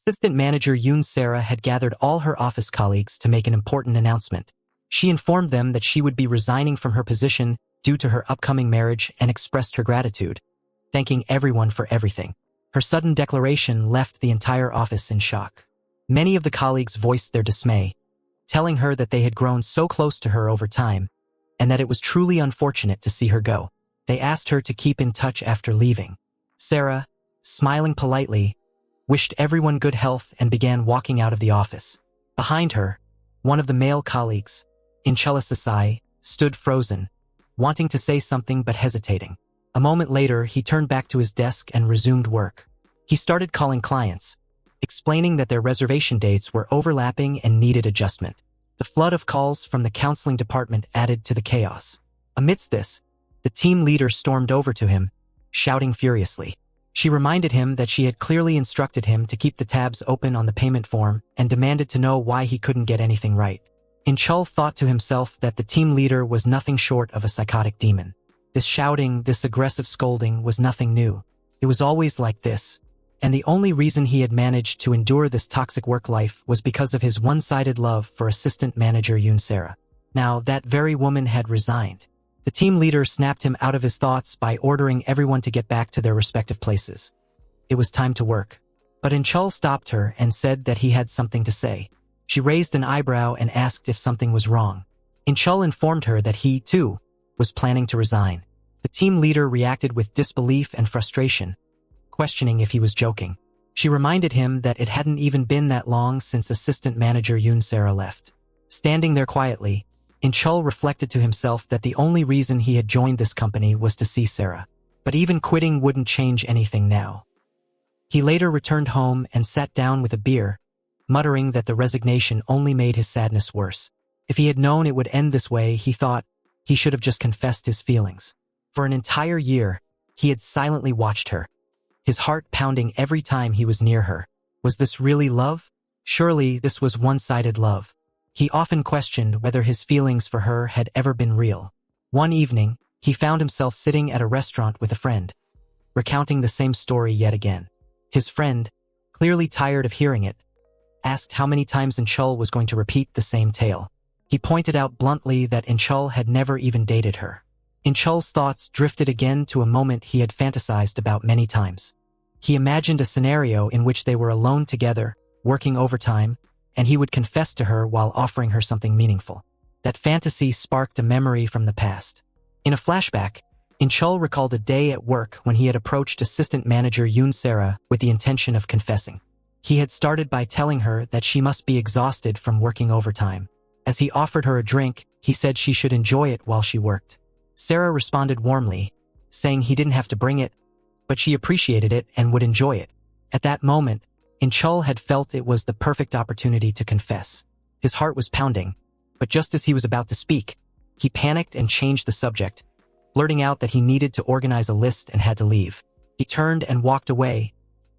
Assistant Manager Yoon Sarah had gathered all her office colleagues to make an important announcement. She informed them that she would be resigning from her position due to her upcoming marriage and expressed her gratitude, thanking everyone for everything. Her sudden declaration left the entire office in shock. Many of the colleagues voiced their dismay, telling her that they had grown so close to her over time and that it was truly unfortunate to see her go. They asked her to keep in touch after leaving. Sarah, smiling politely, wished everyone good health and began walking out of the office. Behind her, one of the male colleagues, CornhwaSama, stood frozen, wanting to say something but hesitating. A moment later, he turned back to his desk and resumed work. He started calling clients, explaining that their reservation dates were overlapping and needed adjustment. The flood of calls from the counseling department added to the chaos. Amidst this, the team leader stormed over to him, shouting furiously. She reminded him that she had clearly instructed him to keep the tabs open on the payment form and demanded to know why he couldn't get anything right. Chul thought to himself that the team leader was nothing short of a psychotic demon. This shouting, this aggressive scolding was nothing new. It was always like this, and the only reason he had managed to endure this toxic work life was because of his one-sided love for Assistant Manager Yoon Sarah. Now, that very woman had resigned. The team leader snapped him out of his thoughts by ordering everyone to get back to their respective places. It was time to work. But Chul stopped her and said that he had something to say. She raised an eyebrow and asked if something was wrong. Chul informed her that he, too, was planning to resign. The team leader reacted with disbelief and frustration, questioning if he was joking. She reminded him that it hadn't even been that long since Assistant Manager Yoon Sarah left. Standing there quietly, Chul reflected to himself that the only reason he had joined this company was to see Sarah. But even quitting wouldn't change anything now. He later returned home and sat down with a beer, muttering that the resignation only made his sadness worse. If he had known it would end this way, he thought he should have just confessed his feelings. For an entire year, he had silently watched her, his heart pounding every time he was near her. Was this really love? Surely this was one-sided love. He often questioned whether his feelings for her had ever been real. One evening, he found himself sitting at a restaurant with a friend, recounting the same story yet again. His friend, clearly tired of hearing it, asked how many times Chul was going to repeat the same tale. He pointed out bluntly that Chul had never even dated her. Chul's thoughts drifted again to a moment he had fantasized about many times. He imagined a scenario in which they were alone together, working overtime, and he would confess to her while offering her something meaningful. That fantasy sparked a memory from the past. In a flashback, Chul recalled a day at work when he had approached Assistant Manager Yoon Sarah with the intention of confessing. He had started by telling her that she must be exhausted from working overtime. As he offered her a drink, he said she should enjoy it while she worked. Sarah responded warmly, saying he didn't have to bring it, but she appreciated it and would enjoy it. At that moment, Chul had felt it was the perfect opportunity to confess. His heart was pounding, but just as he was about to speak, he panicked and changed the subject, blurting out that he needed to organize a list and had to leave. He turned and walked away,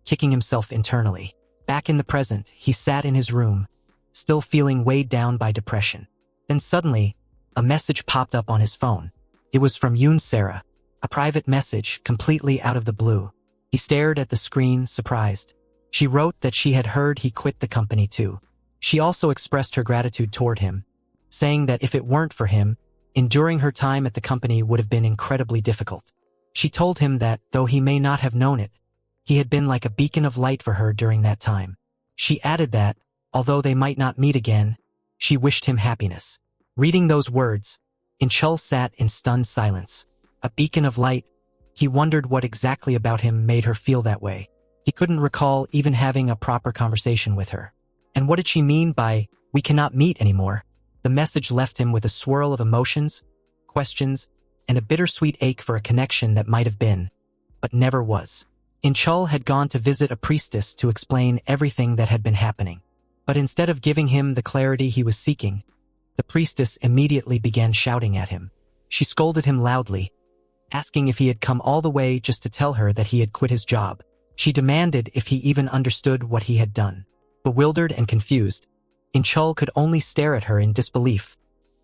kicking himself internally. Back in the present, he sat in his room, still feeling weighed down by depression. Then suddenly, a message popped up on his phone. It was from Yoon Sarah, a private message completely out of the blue. He stared at the screen, surprised. She wrote that she had heard he quit the company too. She also expressed her gratitude toward him, saying that if it weren't for him, enduring her time at the company would have been incredibly difficult. She told him that, though he may not have known it, he had been like a beacon of light for her during that time. She added that, although they might not meet again, she wished him happiness. Reading those words, Chul sat in stunned silence. A beacon of light. He wondered what exactly about him made her feel that way. He couldn't recall even having a proper conversation with her. And what did she mean by, "We cannot meet anymore"? The message left him with a swirl of emotions, questions, and a bittersweet ache for a connection that might have been, but never was. Chul had gone to visit a priestess to explain everything that had been happening. But instead of giving him the clarity he was seeking, the priestess immediately began shouting at him. She scolded him loudly, asking if he had come all the way just to tell her that he had quit his job. She demanded if he even understood what he had done. Bewildered and confused, Chul could only stare at her in disbelief,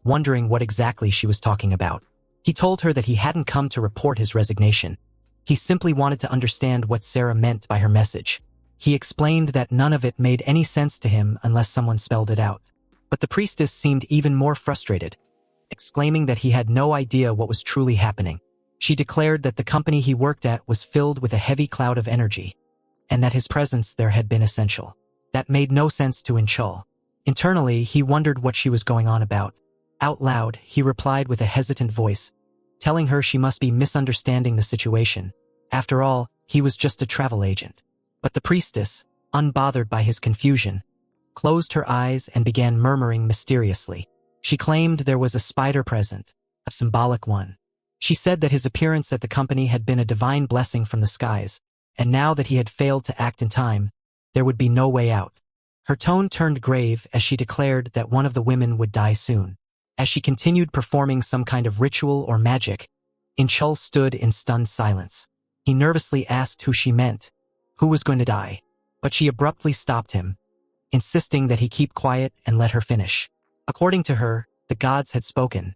wondering what exactly she was talking about. He told her that he hadn't come to report his resignation. He simply wanted to understand what Sarah meant by her message. He explained that none of it made any sense to him unless someone spelled it out. But the priestess seemed even more frustrated, exclaiming that he had no idea what was truly happening. She declared that the company he worked at was filled with a heavy cloud of energy, and that his presence there had been essential. That made no sense to Inchul. Internally, he wondered what she was going on about. Out loud, he replied with a hesitant voice, telling her she must be misunderstanding the situation. After all, he was just a travel agent. But the priestess, unbothered by his confusion, closed her eyes and began murmuring mysteriously. She claimed there was a spider present, a symbolic one. She said that his appearance at the company had been a divine blessing from the skies, and now that he had failed to act in time, there would be no way out. Her tone turned grave as she declared that one of the women would die soon. As she continued performing some kind of ritual or magic, Inchul stood in stunned silence. He nervously asked who she meant, who was going to die, but she abruptly stopped him, insisting that he keep quiet and let her finish. According to her, the gods had spoken.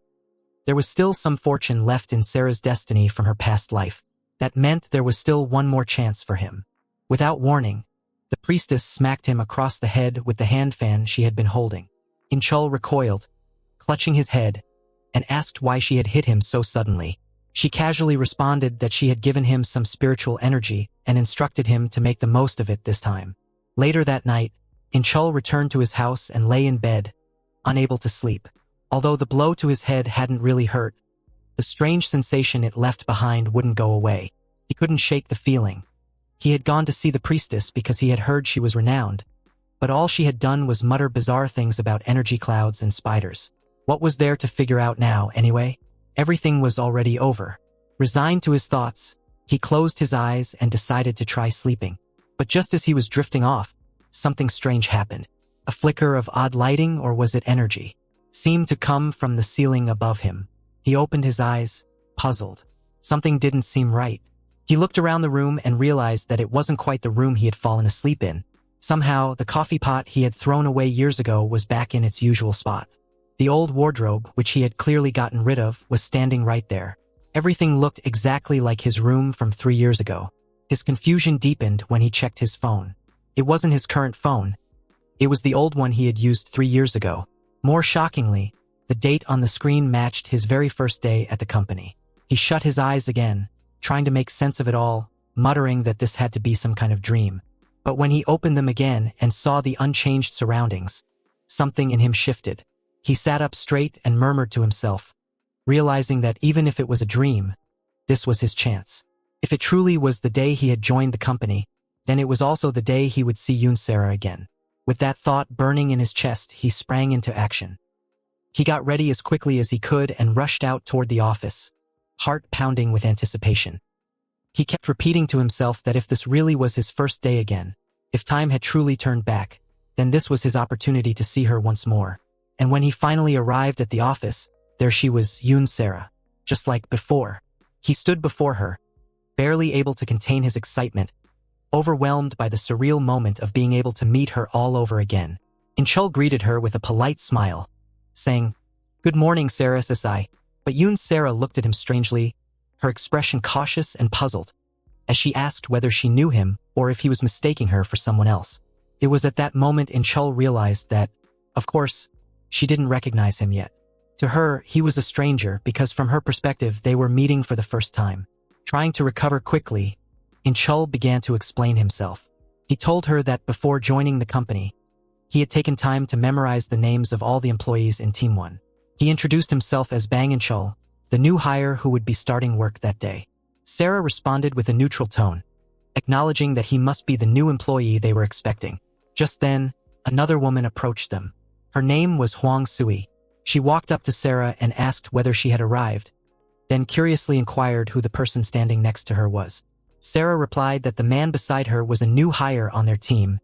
There was still some fortune left in Sarah's destiny from her past life. That meant there was still one more chance for him. Without warning, the priestess smacked him across the head with the hand fan she had been holding. Inchul recoiled, clutching his head, and asked why she had hit him so suddenly. She casually responded that she had given him some spiritual energy and instructed him to make the most of it this time. Later that night, Inchul returned to his house and lay in bed, unable to sleep. Although the blow to his head hadn't really hurt, the strange sensation it left behind wouldn't go away. He couldn't shake the feeling. He had gone to see the priestess because he had heard she was renowned, but all she had done was mutter bizarre things about energy clouds and spiders. What was there to figure out now, anyway? Everything was already over. Resigned to his thoughts, he closed his eyes and decided to try sleeping. But just as he was drifting off, something strange happened. A flicker of odd lighting, or was it energy, seemed to come from the ceiling above him. He opened his eyes, puzzled. Something didn't seem right. He looked around the room and realized that it wasn't quite the room he had fallen asleep in. Somehow, the coffee pot he had thrown away years ago was back in its usual spot. The old wardrobe, which he had clearly gotten rid of, was standing right there. Everything looked exactly like his room from 3 years ago. His confusion deepened when he checked his phone. It wasn't his current phone. It was the old one he had used 3 years ago. More shockingly, the date on the screen matched his very first day at the company. He shut his eyes again, trying to make sense of it all, muttering that this had to be some kind of dream. But when he opened them again and saw the unchanged surroundings, something in him shifted. He sat up straight and murmured to himself, realizing that even if it was a dream, this was his chance. If it truly was the day he had joined the company, then it was also the day he would see Sarah again. With that thought burning in his chest, he sprang into action. He got ready as quickly as he could and rushed out toward the office, heart pounding with anticipation. He kept repeating to himself that if this really was his first day again, if time had truly turned back, then this was his opportunity to see her once more. And when he finally arrived at the office, there she was, Sarah, just like before. He stood before her, barely able to contain his excitement, overwhelmed by the surreal moment of being able to meet her all over again. Inchul greeted her with a polite smile, saying, "Good morning, Sarah Sasai." But Sarah looked at him strangely, her expression cautious and puzzled, as she asked whether she knew him or if he was mistaking her for someone else. It was at that moment Inchul realized that, of course, she didn't recognize him yet. To her, he was a stranger because from her perspective they were meeting for the first time. Trying to recover quickly, Inchul began to explain himself. He told her that before joining the company, he had taken time to memorize the names of all the employees in Team 1. He introduced himself as Bang Inchul, the new hire who would be starting work that day. Sarah responded with a neutral tone, acknowledging that he must be the new employee they were expecting. Just then, another woman approached them. Her name was Huang Sui. She walked up to Sarah and asked whether she had arrived, then curiously inquired who the person standing next to her was. Sarah replied that the man beside her was a new hire on their team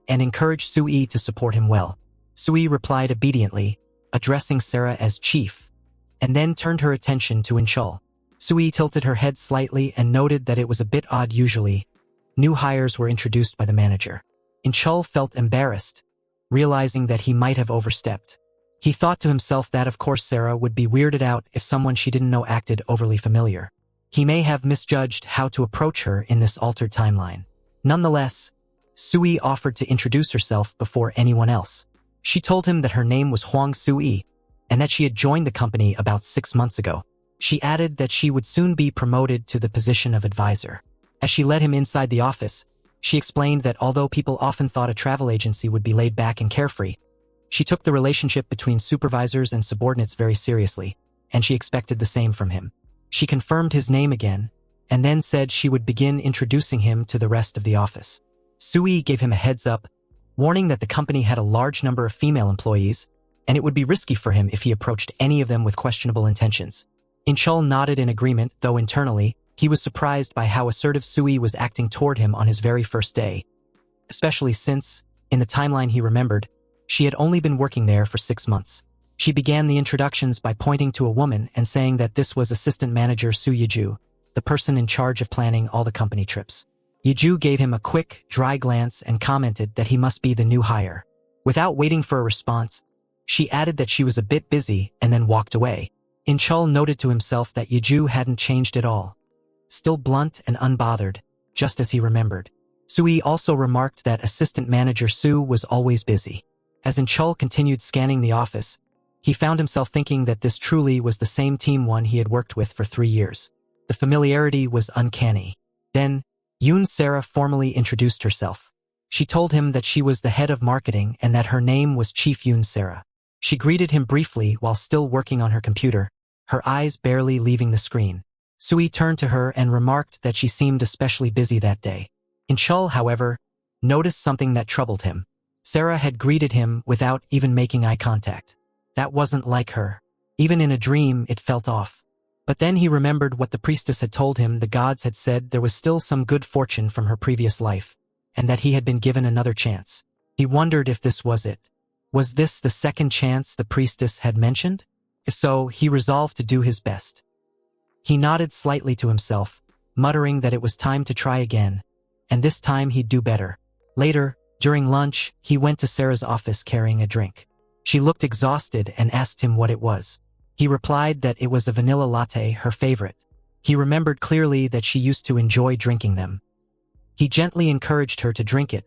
and encouraged Sui to support him well. Sui replied obediently, addressing Sarah as Chief, and then turned her attention to Inchul. Sui tilted her head slightly and noted that it was a bit odd. Usually, new hires were introduced by the manager. Inchul felt embarrassed, realizing that he might have overstepped. He thought to himself that of course Sarah would be weirded out if someone she didn't know acted overly familiar. He may have misjudged how to approach her in this altered timeline. Nonetheless, Sui offered to introduce herself before anyone else. She told him that her name was Huang Sui, and that she had joined the company about 6 months ago. She added that she would soon be promoted to the position of advisor. As she led him inside the office, she explained that although people often thought a travel agency would be laid back and carefree, she took the relationship between supervisors and subordinates very seriously, and she expected the same from him. She confirmed his name again, and then said she would begin introducing him to the rest of the office. Sui gave him a heads up, warning that the company had a large number of female employees, and it would be risky for him if he approached any of them with questionable intentions. Inchul nodded in agreement, though internally, he was surprised by how assertive Sui was acting toward him on his very first day, especially since, in the timeline he remembered, she had only been working there for 6 months. She began the introductions by pointing to a woman and saying that this was assistant manager Su Yeju, the person in charge of planning all the company trips. Yeju gave him a quick, dry glance and commented that he must be the new hire. Without waiting for a response, she added that she was a bit busy and then walked away. Inchul noted to himself that Yeju hadn't changed at all. Still blunt and unbothered, just as he remembered. Sui also remarked that assistant manager Su was always busy. As Inchul continued scanning the office, he found himself thinking that this truly was the same team one he had worked with for 3 years. The familiarity was uncanny. Then, Yoon Sarah formally introduced herself. She told him that she was the head of marketing and that her name was Chief Yoon Sarah. She greeted him briefly while still working on her computer, her eyes barely leaving the screen. Sui turned to her and remarked that she seemed especially busy that day. Inchul, however, noticed something that troubled him. Sarah had greeted him without even making eye contact. That wasn't like her. Even in a dream, it felt off. But then he remembered what the priestess had told him. The gods had said there was still some good fortune from her previous life, and that he had been given another chance. He wondered if this was it. Was this the second chance the priestess had mentioned? If so, he resolved to do his best. He nodded slightly to himself, muttering that it was time to try again, and this time he'd do better. Later, during lunch, he went to Sarah's office carrying a drink. She looked exhausted and asked him what it was. He replied that it was a vanilla latte, her favorite. He remembered clearly that she used to enjoy drinking them. He gently encouraged her to drink it,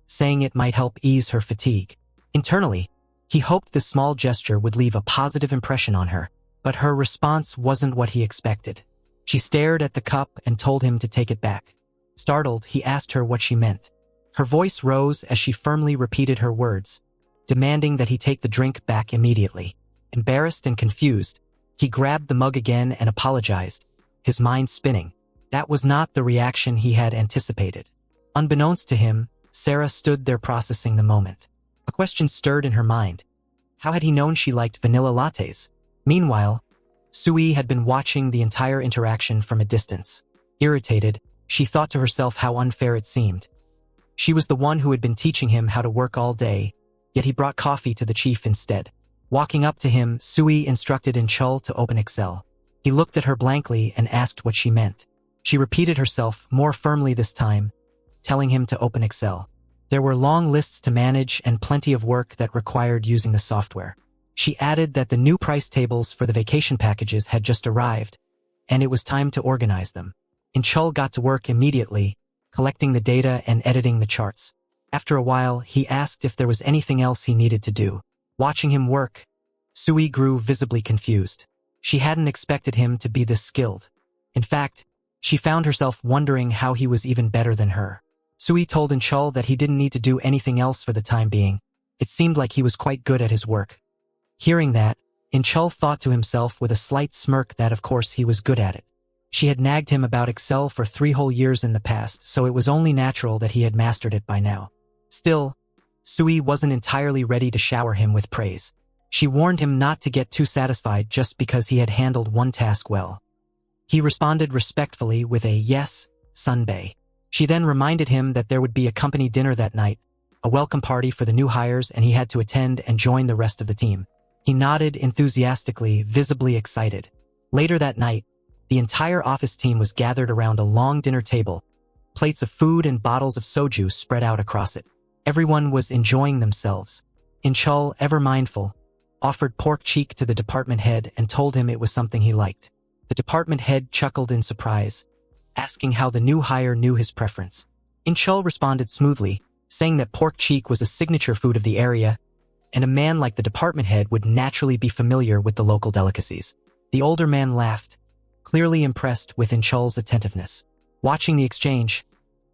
saying it might help ease her fatigue. Internally, he hoped this small gesture would leave a positive impression on her, but her response wasn't what he expected. She stared at the cup and told him to take it back. Startled, he asked her what she meant. Her voice rose as she firmly repeated her words, demanding that he take the drink back immediately. Embarrassed and confused, he grabbed the mug again and apologized, his mind spinning. That was not the reaction he had anticipated. Unbeknownst to him, Sarah stood there processing the moment. A question stirred in her mind. How had he known she liked vanilla lattes? Meanwhile, Sui had been watching the entire interaction from a distance. Irritated, she thought to herself how unfair it seemed. She was the one who had been teaching him how to work all day, yet he brought coffee to the chief instead. Walking up to him, Sui instructed Inchul to open Excel. He looked at her blankly and asked what she meant. She repeated herself more firmly this time, telling him to open Excel. There were long lists to manage and plenty of work that required using the software. She added that the new price tables for the vacation packages had just arrived, and it was time to organize them. Inchul got to work immediately, collecting the data and editing the charts. After a while, he asked if there was anything else he needed to do. Watching him work, Sui grew visibly confused. She hadn't expected him to be this skilled. In fact, she found herself wondering how he was even better than her. Sui told Inchul that he didn't need to do anything else for the time being. It seemed like he was quite good at his work. Hearing that, Inchul thought to himself with a slight smirk that of course he was good at it. She had nagged him about Excel for 3 whole years in the past, so it was only natural that he had mastered it by now. Still, Sui wasn't entirely ready to shower him with praise. She warned him not to get too satisfied just because he had handled one task well. He responded respectfully with a yes, Sunbae. She then reminded him that there would be a company dinner that night, a welcome party for the new hires, and he had to attend and join the rest of the team. He nodded enthusiastically, visibly excited. Later that night, the entire office team was gathered around a long dinner table, plates of food and bottles of soju spread out across it. Everyone was enjoying themselves. Inchul, ever mindful, offered pork cheek to the department head and told him it was something he liked. The department head chuckled in surprise, asking how the new hire knew his preference. Inchul responded smoothly, saying that pork cheek was a signature food of the area, and a man like the department head would naturally be familiar with the local delicacies. The older man laughed, clearly impressed with Inchol's attentiveness. Watching the exchange,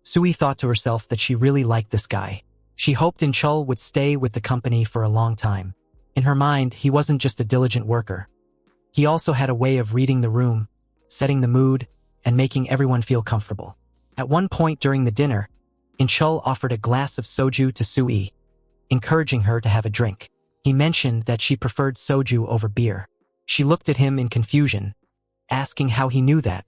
Sui thought to herself that she really liked this guy. She hoped Inchol would stay with the company for a long time. In her mind, he wasn't just a diligent worker. He also had a way of reading the room, setting the mood, and making everyone feel comfortable. At one point during the dinner, Inchol offered a glass of soju to Sui, encouraging her to have a drink. He mentioned that she preferred soju over beer. She looked at him in confusion, asking how he knew that,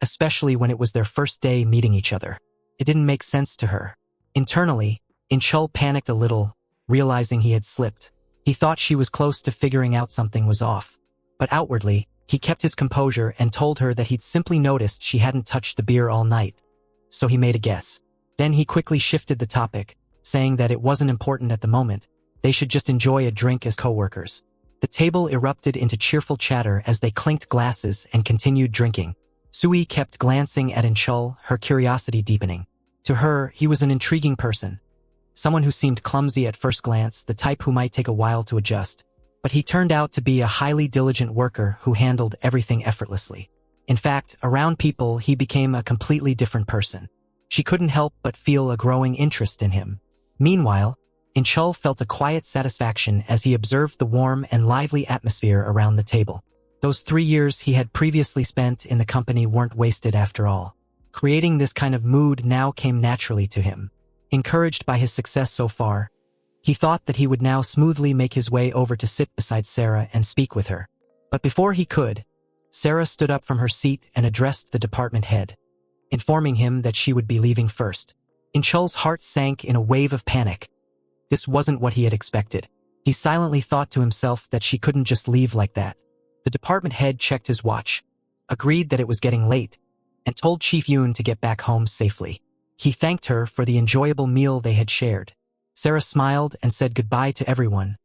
especially when it was their first day meeting each other. It didn't make sense to her. Internally, Inchol panicked a little, realizing he had slipped. He thought she was close to figuring out something was off. But outwardly, he kept his composure and told her that he'd simply noticed she hadn't touched the beer all night. So he made a guess. Then he quickly shifted the topic, saying that it wasn't important at the moment. They should just enjoy a drink as co-workers. The table erupted into cheerful chatter as they clinked glasses and continued drinking. Sui kept glancing at Inchol, her curiosity deepening. To her, he was an intriguing person. Someone who seemed clumsy at first glance, the type who might take a while to adjust. But he turned out to be a highly diligent worker who handled everything effortlessly. In fact, around people, he became a completely different person. She couldn't help but feel a growing interest in him. Meanwhile, Inchol felt a quiet satisfaction as he observed the warm and lively atmosphere around the table. Those 3 years he had previously spent in the company weren't wasted after all. Creating this kind of mood now came naturally to him. Encouraged by his success so far, he thought that he would now smoothly make his way over to sit beside Sarah and speak with her. But before he could, Sarah stood up from her seat and addressed the department head, informing him that she would be leaving first. Inchol's heart sank in a wave of panic. This wasn't what he had expected. He silently thought to himself that she couldn't just leave like that. The department head checked his watch, agreed that it was getting late, and told Chief Yoon to get back home safely. He thanked her for the enjoyable meal they had shared. Sarah smiled and said goodbye to everyone,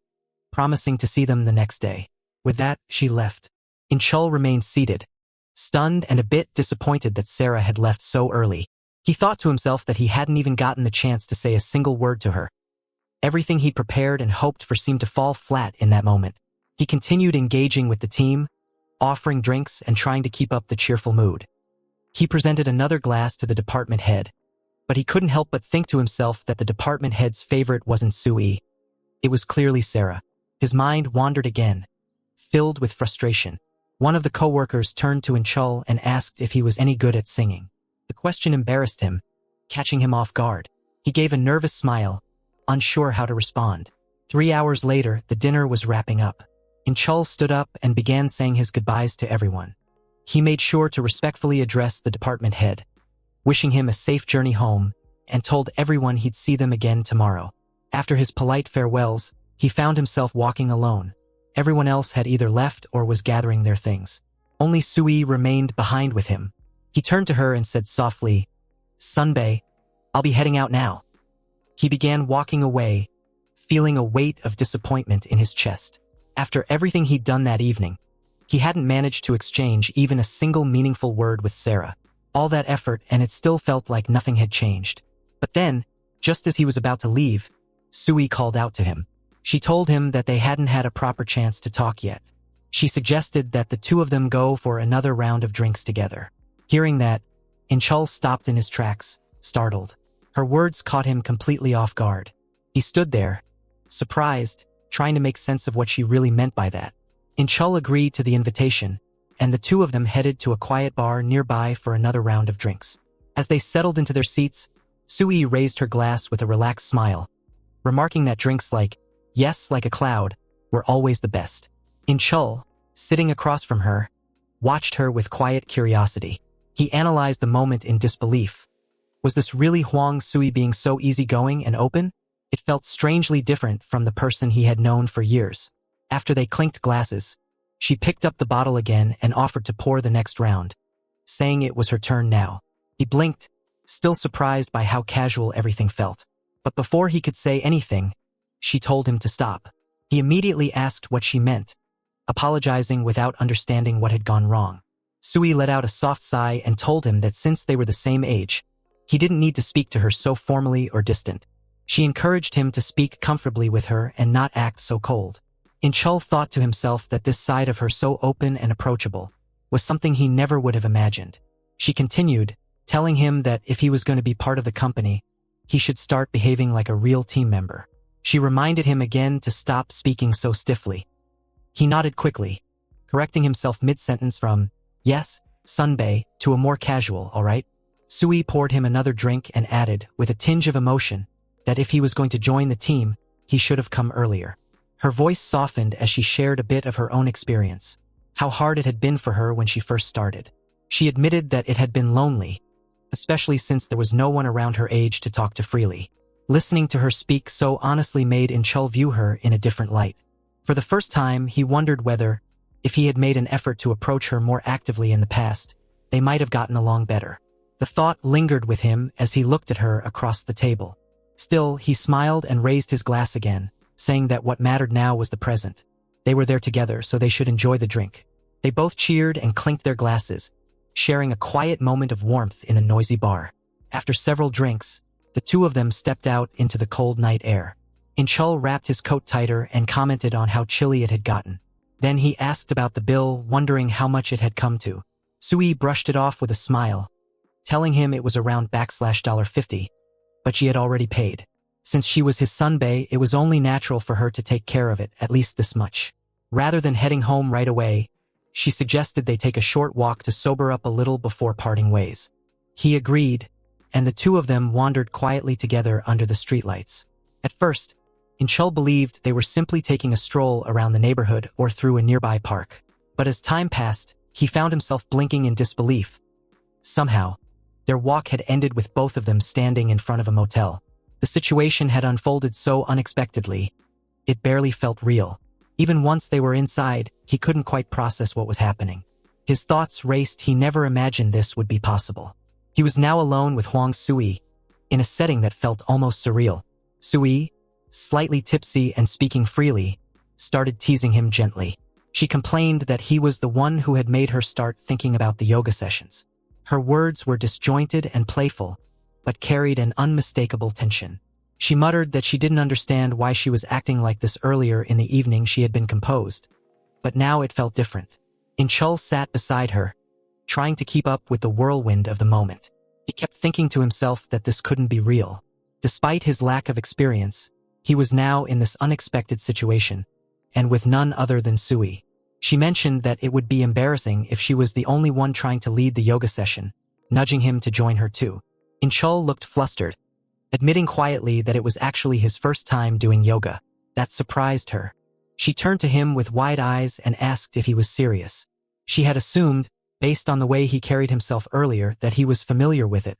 promising to see them the next day. With that, she left. Inchol remained seated, stunned and a bit disappointed that Sarah had left so early. He thought to himself that he hadn't even gotten the chance to say a single word to her. Everything he prepared and hoped for seemed to fall flat in that moment. He continued engaging with the team, offering drinks and trying to keep up the cheerful mood. He presented another glass to the department head, but he couldn't help but think to himself that the department head's favorite wasn't Sui. It was clearly Sarah. His mind wandered again, filled with frustration. One of the co-workers turned to Inchol and asked if he was any good at singing. The question embarrassed him, catching him off guard. He gave a nervous smile, unsure how to respond. 3 hours later, the dinner was wrapping up. Inchol stood up and began saying his goodbyes to everyone. He made sure to respectfully address the department head, wishing him a safe journey home, and told everyone he'd see them again tomorrow. After his polite farewells, he found himself walking alone. Everyone else had either left or was gathering their things. Only Sui remained behind with him. He turned to her and said softly, "Sunbae, I'll be heading out now." He began walking away, feeling a weight of disappointment in his chest. After everything he'd done that evening, he hadn't managed to exchange even a single meaningful word with Sarah. All that effort, and it still felt like nothing had changed. But then, just as he was about to leave, Sui called out to him. She told him that they hadn't had a proper chance to talk yet. She suggested that the two of them go for another round of drinks together. Hearing that, Inchol stopped in his tracks, startled. Her words caught him completely off guard. He stood there, surprised, trying to make sense of what she really meant by that. Inchol agreed to the invitation, and the two of them headed to a quiet bar nearby for another round of drinks. As they settled into their seats, Sui raised her glass with a relaxed smile, remarking that drinks like "Yes, like a cloud" were always the best. Inchol, sitting across from her, watched her with quiet curiosity. He analyzed the moment in disbelief. Was this really Hwang Sui being so easygoing and open? It felt strangely different from the person he had known for years. After they clinked glasses, she picked up the bottle again and offered to pour the next round, saying it was her turn now. He blinked, still surprised by how casual everything felt. But before he could say anything, she told him to stop. He immediately asked what she meant, apologizing without understanding what had gone wrong. Sui let out a soft sigh and told him that since they were the same age, he didn't need to speak to her so formally or distant. She encouraged him to speak comfortably with her and not act so cold. Inchul thought to himself that this side of her so open and approachable was something he never would have imagined. She continued, telling him that if he was going to be part of the company, he should start behaving like a real team member. She reminded him again to stop speaking so stiffly. He nodded quickly, correcting himself mid-sentence from, "Yes, Sunbae," to a more casual, "All right." Sui poured him another drink and added, with a tinge of emotion, that if he was going to join the team, he should have come earlier. Her voice softened as she shared a bit of her own experience, how hard it had been for her when she first started. She admitted that it had been lonely, especially since there was no one around her age to talk to freely. Listening to her speak so honestly made Inchul view her in a different light. For the first time, he wondered whether, if he had made an effort to approach her more actively in the past, they might have gotten along better. The thought lingered with him as he looked at her across the table. Still, he smiled and raised his glass again, saying that what mattered now was the present. They were there together, so they should enjoy the drink. They both cheered and clinked their glasses, sharing a quiet moment of warmth in the noisy bar. After several drinks, the two of them stepped out into the cold night air. Inchul wrapped his coat tighter and commented on how chilly it had gotten. Then he asked about the bill, wondering how much it had come to. Sui brushed it off with a smile, telling him it was around $50, but she had already paid. Since she was his Sunbae, it was only natural for her to take care of it, at least this much. Rather than heading home right away, she suggested they take a short walk to sober up a little before parting ways. He agreed, and the two of them wandered quietly together under the streetlights. At first, Inchul believed they were simply taking a stroll around the neighborhood or through a nearby park. But as time passed, he found himself blinking in disbelief. Somehow, their walk had ended with both of them standing in front of a motel. The situation had unfolded so unexpectedly, it barely felt real. Even once they were inside, he couldn't quite process what was happening. His thoughts raced. He never imagined this would be possible. He was now alone with Hwang Sui, in a setting that felt almost surreal. Sui, slightly tipsy and speaking freely, started teasing him gently. She complained that he was the one who had made her start thinking about the yoga sessions. Her words were disjointed and playful, but carried an unmistakable tension. She muttered that she didn't understand why she was acting like this earlier in the evening. She had been composed, but now it felt different. Inchul sat beside her, trying to keep up with the whirlwind of the moment. He kept thinking to himself that this couldn't be real. Despite his lack of experience, he was now in this unexpected situation, and with none other than Sui. She mentioned that it would be embarrassing if she was the only one trying to lead the yoga session, nudging him to join her too. Inchul looked flustered, admitting quietly that it was actually his first time doing yoga. That surprised her. She turned to him with wide eyes and asked if he was serious. She had assumed, based on the way he carried himself earlier, that he was familiar with it,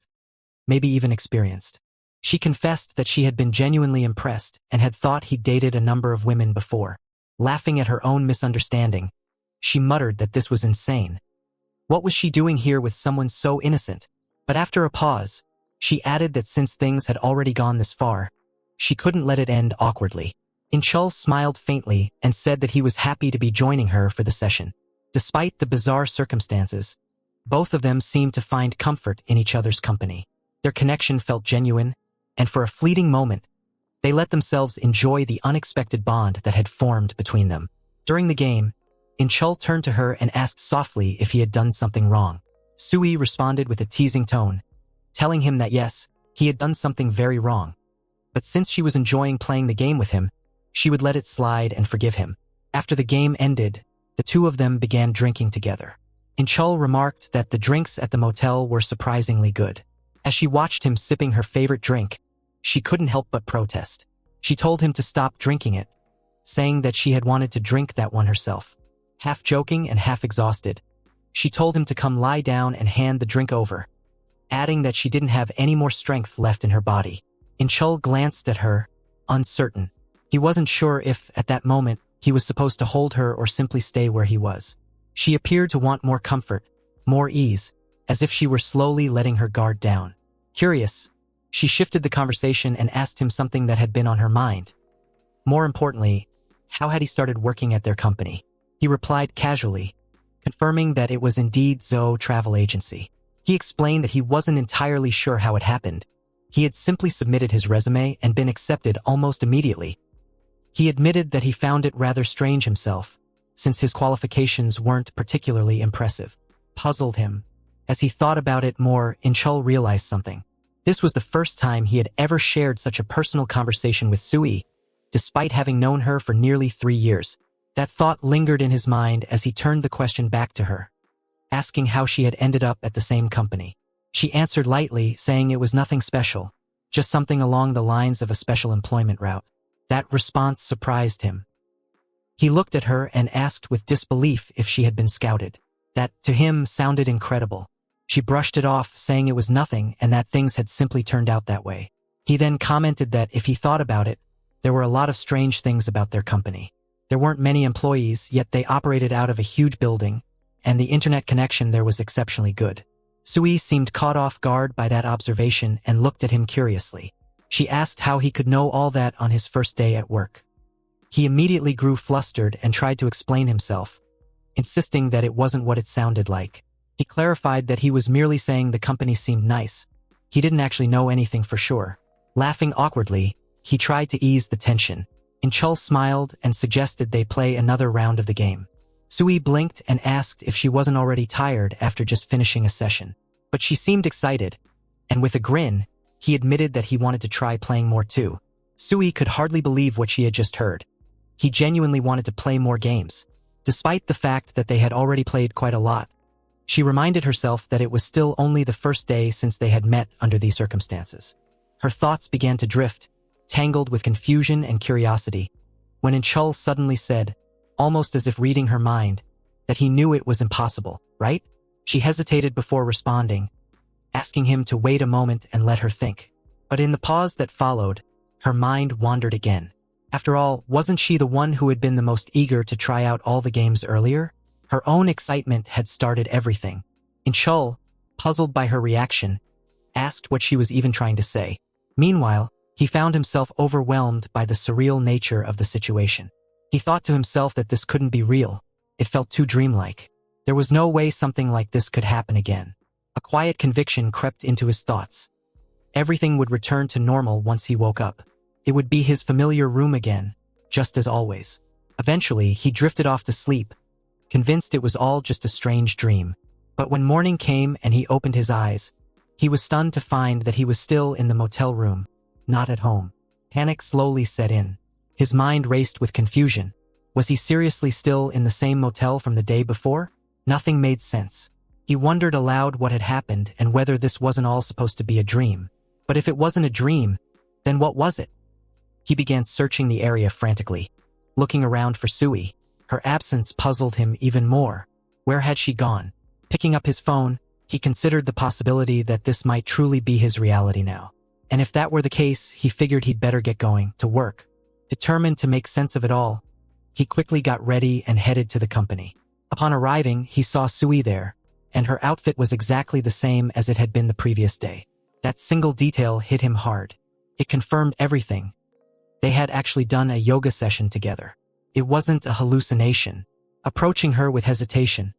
maybe even experienced. She confessed that she had been genuinely impressed and had thought he dated a number of women before. Laughing at her own misunderstanding, she muttered that this was insane. What was she doing here with someone so innocent? But after a pause, she added that since things had already gone this far, she couldn't let it end awkwardly. Inchul smiled faintly and said that he was happy to be joining her for the session. Despite the bizarre circumstances, both of them seemed to find comfort in each other's company. Their connection felt genuine, and for a fleeting moment, they let themselves enjoy the unexpected bond that had formed between them. During the game, Inchul turned to her and asked softly if he had done something wrong. Sui responded with a teasing tone, telling him that yes, he had done something very wrong. But since she was enjoying playing the game with him, she would let it slide and forgive him. After the game ended, the two of them began drinking together. Inchul remarked that the drinks at the motel were surprisingly good. As she watched him sipping her favorite drink, she couldn't help but protest. She told him to stop drinking it, saying that she had wanted to drink that one herself. Half joking and half exhausted, she told him to come lie down and hand the drink over, adding that she didn't have any more strength left in her body. Inchul glanced at her, uncertain. He wasn't sure if, at that moment, he was supposed to hold her or simply stay where he was. She appeared to want more comfort, more ease, as if she were slowly letting her guard down. Curious, she shifted the conversation and asked him something that had been on her mind. More importantly, how had he started working at their company? He replied casually, confirming that it was indeed Zoe Travel Agency. He explained that he wasn't entirely sure how it happened, He had simply submitted his resume and been accepted almost immediately. He admitted that he found it rather strange himself, since his qualifications weren't particularly impressive. Puzzled him. As he thought about it more, Inchul realized something. This was the first time he had ever shared such a personal conversation with Sui, despite having known her for nearly 3 years. That thought lingered in his mind as he turned the question back to her, asking how she had ended up at the same company. She answered lightly, saying it was nothing special, just something along the lines of a special employment route. That response surprised him. He looked at her and asked with disbelief if she had been scouted. That, to him, sounded incredible. She brushed it off, saying it was nothing and that things had simply turned out that way. He then commented that if he thought about it, there were a lot of strange things about their company. There weren't many employees, yet they operated out of a huge building, and the internet connection there was exceptionally good. Sui seemed caught off guard by that observation and looked at him curiously. She asked how he could know all that on his first day at work. He immediately grew flustered and tried to explain himself, insisting that it wasn't what it sounded like. He clarified that he was merely saying the company seemed nice. He didn't actually know anything for sure. Laughing awkwardly, he tried to ease the tension. Inchul smiled and suggested they play another round of the game. Sui blinked and asked if she wasn't already tired after just finishing a session. But she seemed excited, and with a grin, he admitted that he wanted to try playing more too. Sui could hardly believe what she had just heard. He genuinely wanted to play more games, despite the fact that they had already played quite a lot. She reminded herself that it was still only the first day since they had met under these circumstances. Her thoughts began to drift, tangled with confusion and curiosity, when Inchul suddenly said, almost as if reading her mind, that he knew it was impossible, right? She hesitated before responding, asking him to wait a moment and let her think. But in the pause that followed, her mind wandered again. After all, wasn't she the one who had been the most eager to try out all the games earlier? Her own excitement had started everything. Inchul, puzzled by her reaction, asked what she was even trying to say. Meanwhile, he found himself overwhelmed by the surreal nature of the situation. He thought to himself that this couldn't be real. It felt too dreamlike. There was no way something like this could happen again. A quiet conviction crept into his thoughts. Everything would return to normal once he woke up. It would be his familiar room again, just as always. Eventually, he drifted off to sleep, convinced it was all just a strange dream. But when morning came and he opened his eyes, he was stunned to find that he was still in the motel room, not at home. Panic slowly set in. His mind raced with confusion. Was he seriously still in the same motel from the day before? Nothing made sense. He wondered aloud what had happened and whether this wasn't all supposed to be a dream. But if it wasn't a dream, then what was it? He began searching the area frantically, looking around for Sui. Her absence puzzled him even more. Where had she gone? Picking up his phone, he considered the possibility that this might truly be his reality now. And if that were the case, he figured he'd better get going to work. Determined to make sense of it all, he quickly got ready and headed to the company. Upon arriving, he saw Sui there, and her outfit was exactly the same as it had been the previous day. That single detail hit him hard. It confirmed everything. They had actually done a yoga session together. It wasn't a hallucination. Approaching her with hesitation,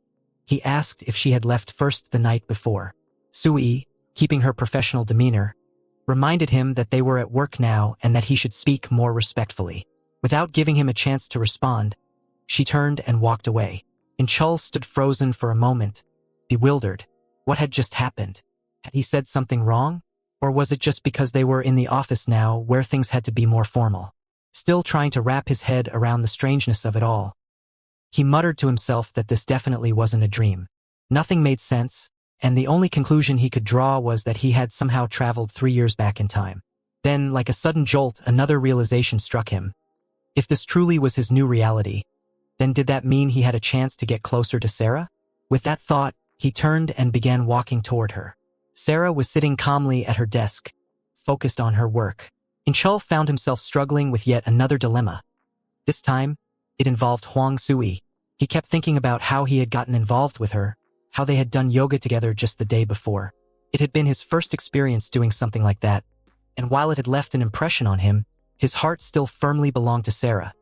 he asked if she had left first the night before. Sui, keeping her professional demeanor, reminded him that they were at work now and that he should speak more respectfully. Without giving him a chance to respond, she turned and walked away. Inchul stood frozen for a moment, bewildered. What had just happened? Had he said something wrong? Or was it just because they were in the office now where things had to be more formal? Still trying to wrap his head around the strangeness of it all, he muttered to himself that this definitely wasn't a dream. Nothing made sense, and the only conclusion he could draw was that he had somehow traveled 3 years back in time. Then, like a sudden jolt, another realization struck him. If this truly was his new reality, then did that mean he had a chance to get closer to Sarah? With that thought, he turned and began walking toward her. Sarah was sitting calmly at her desk, focused on her work. Inchul found himself struggling with yet another dilemma. This time, it involved Huang Sui. He kept thinking about how he had gotten involved with her, how they had done yoga together just the day before. It had been his first experience doing something like that, and while it had left an impression on him, his heart still firmly belonged to Sarah,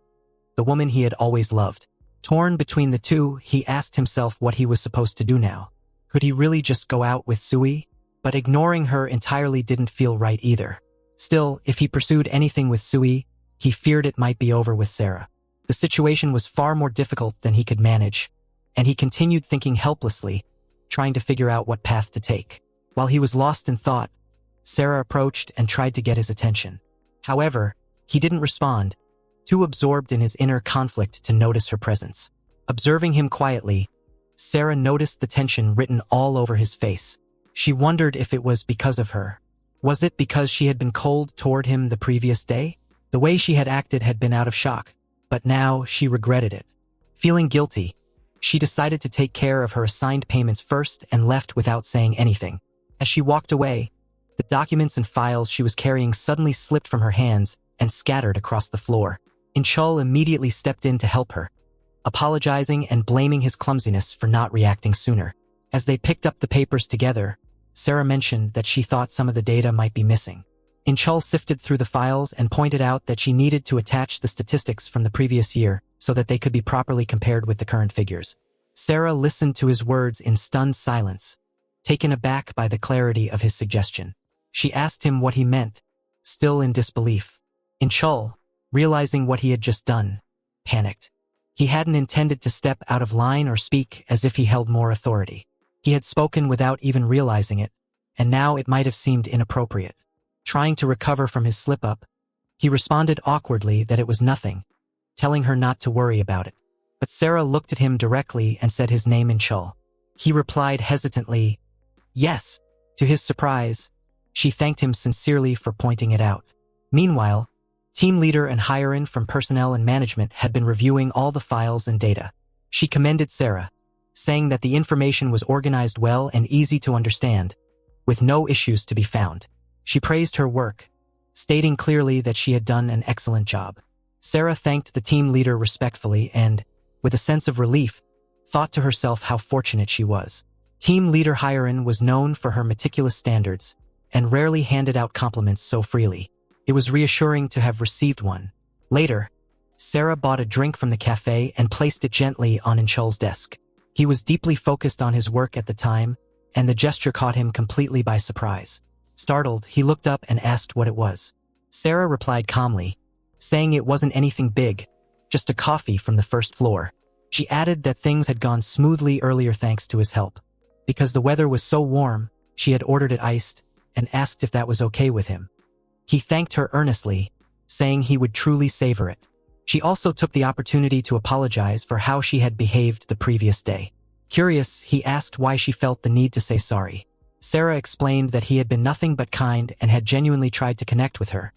the woman he had always loved. Torn between the two, he asked himself what he was supposed to do now. Could he really just go out with Sui? but ignoring her entirely didn't feel right either. Still, if he pursued anything with Sui, he feared it might be over with Sarah. The situation was far more difficult than he could manage, and he continued thinking helplessly, trying to figure out what path to take. While he was lost in thought, Sarah approached and tried to get his attention. However, he didn't respond, too absorbed in his inner conflict to notice her presence. Observing him quietly, Sarah noticed the tension written all over his face. She wondered if it was because of her. Was it because she had been cold toward him the previous day? The way she had acted had been out of shock, but now she regretted it. Feeling guilty, she decided to take care of her assigned payments first and left without saying anything. As she walked away, the documents and files she was carrying suddenly slipped from her hands and scattered across the floor. Inchul immediately stepped in to help her, apologizing and blaming his clumsiness for not reacting sooner. As they picked up the papers together, Sarah mentioned that she thought some of the data might be missing. Inchul sifted through the files and pointed out that she needed to attach the statistics from the previous year so that they could be properly compared with the current figures. Sarah listened to his words in stunned silence, taken aback by the clarity of his suggestion. She asked him what he meant, still in disbelief. Inchul, realizing what he had just done, panicked. He hadn't intended to step out of line or speak as if he held more authority. He had spoken without even realizing it, and now it might have seemed inappropriate. Trying to recover from his slip-up, he responded awkwardly that it was nothing, telling her not to worry about it. But Sarah looked at him directly and said his name Inchul. He replied hesitantly, "Yes." To his surprise, she thanked him sincerely for pointing it out. Meanwhile, team leader and Hiren from personnel and management had been reviewing all the files and data. She commended Sarah, saying that the information was organized well and easy to understand, with no issues to be found. She praised her work, stating clearly that she had done an excellent job. Sarah thanked the team leader respectfully and, with a sense of relief, thought to herself how fortunate she was. Team leader Hiren was known for her meticulous standards and rarely handed out compliments so freely. It was reassuring to have received one. Later, Sarah bought a drink from the cafe and placed it gently on Inchul's desk. He was deeply focused on his work at the time, and the gesture caught him completely by surprise. Startled, he looked up and asked what it was. Sarah replied calmly, saying it wasn't anything big, just a coffee from the first floor. She added that things had gone smoothly earlier thanks to his help. Because the weather was so warm, she had ordered it iced and asked if that was okay with him. He thanked her earnestly, saying he would truly savor it. She also took the opportunity to apologize for how she had behaved the previous day. Curious, he asked why she felt the need to say sorry. Sarah explained that he had been nothing but kind and had genuinely tried to connect with her,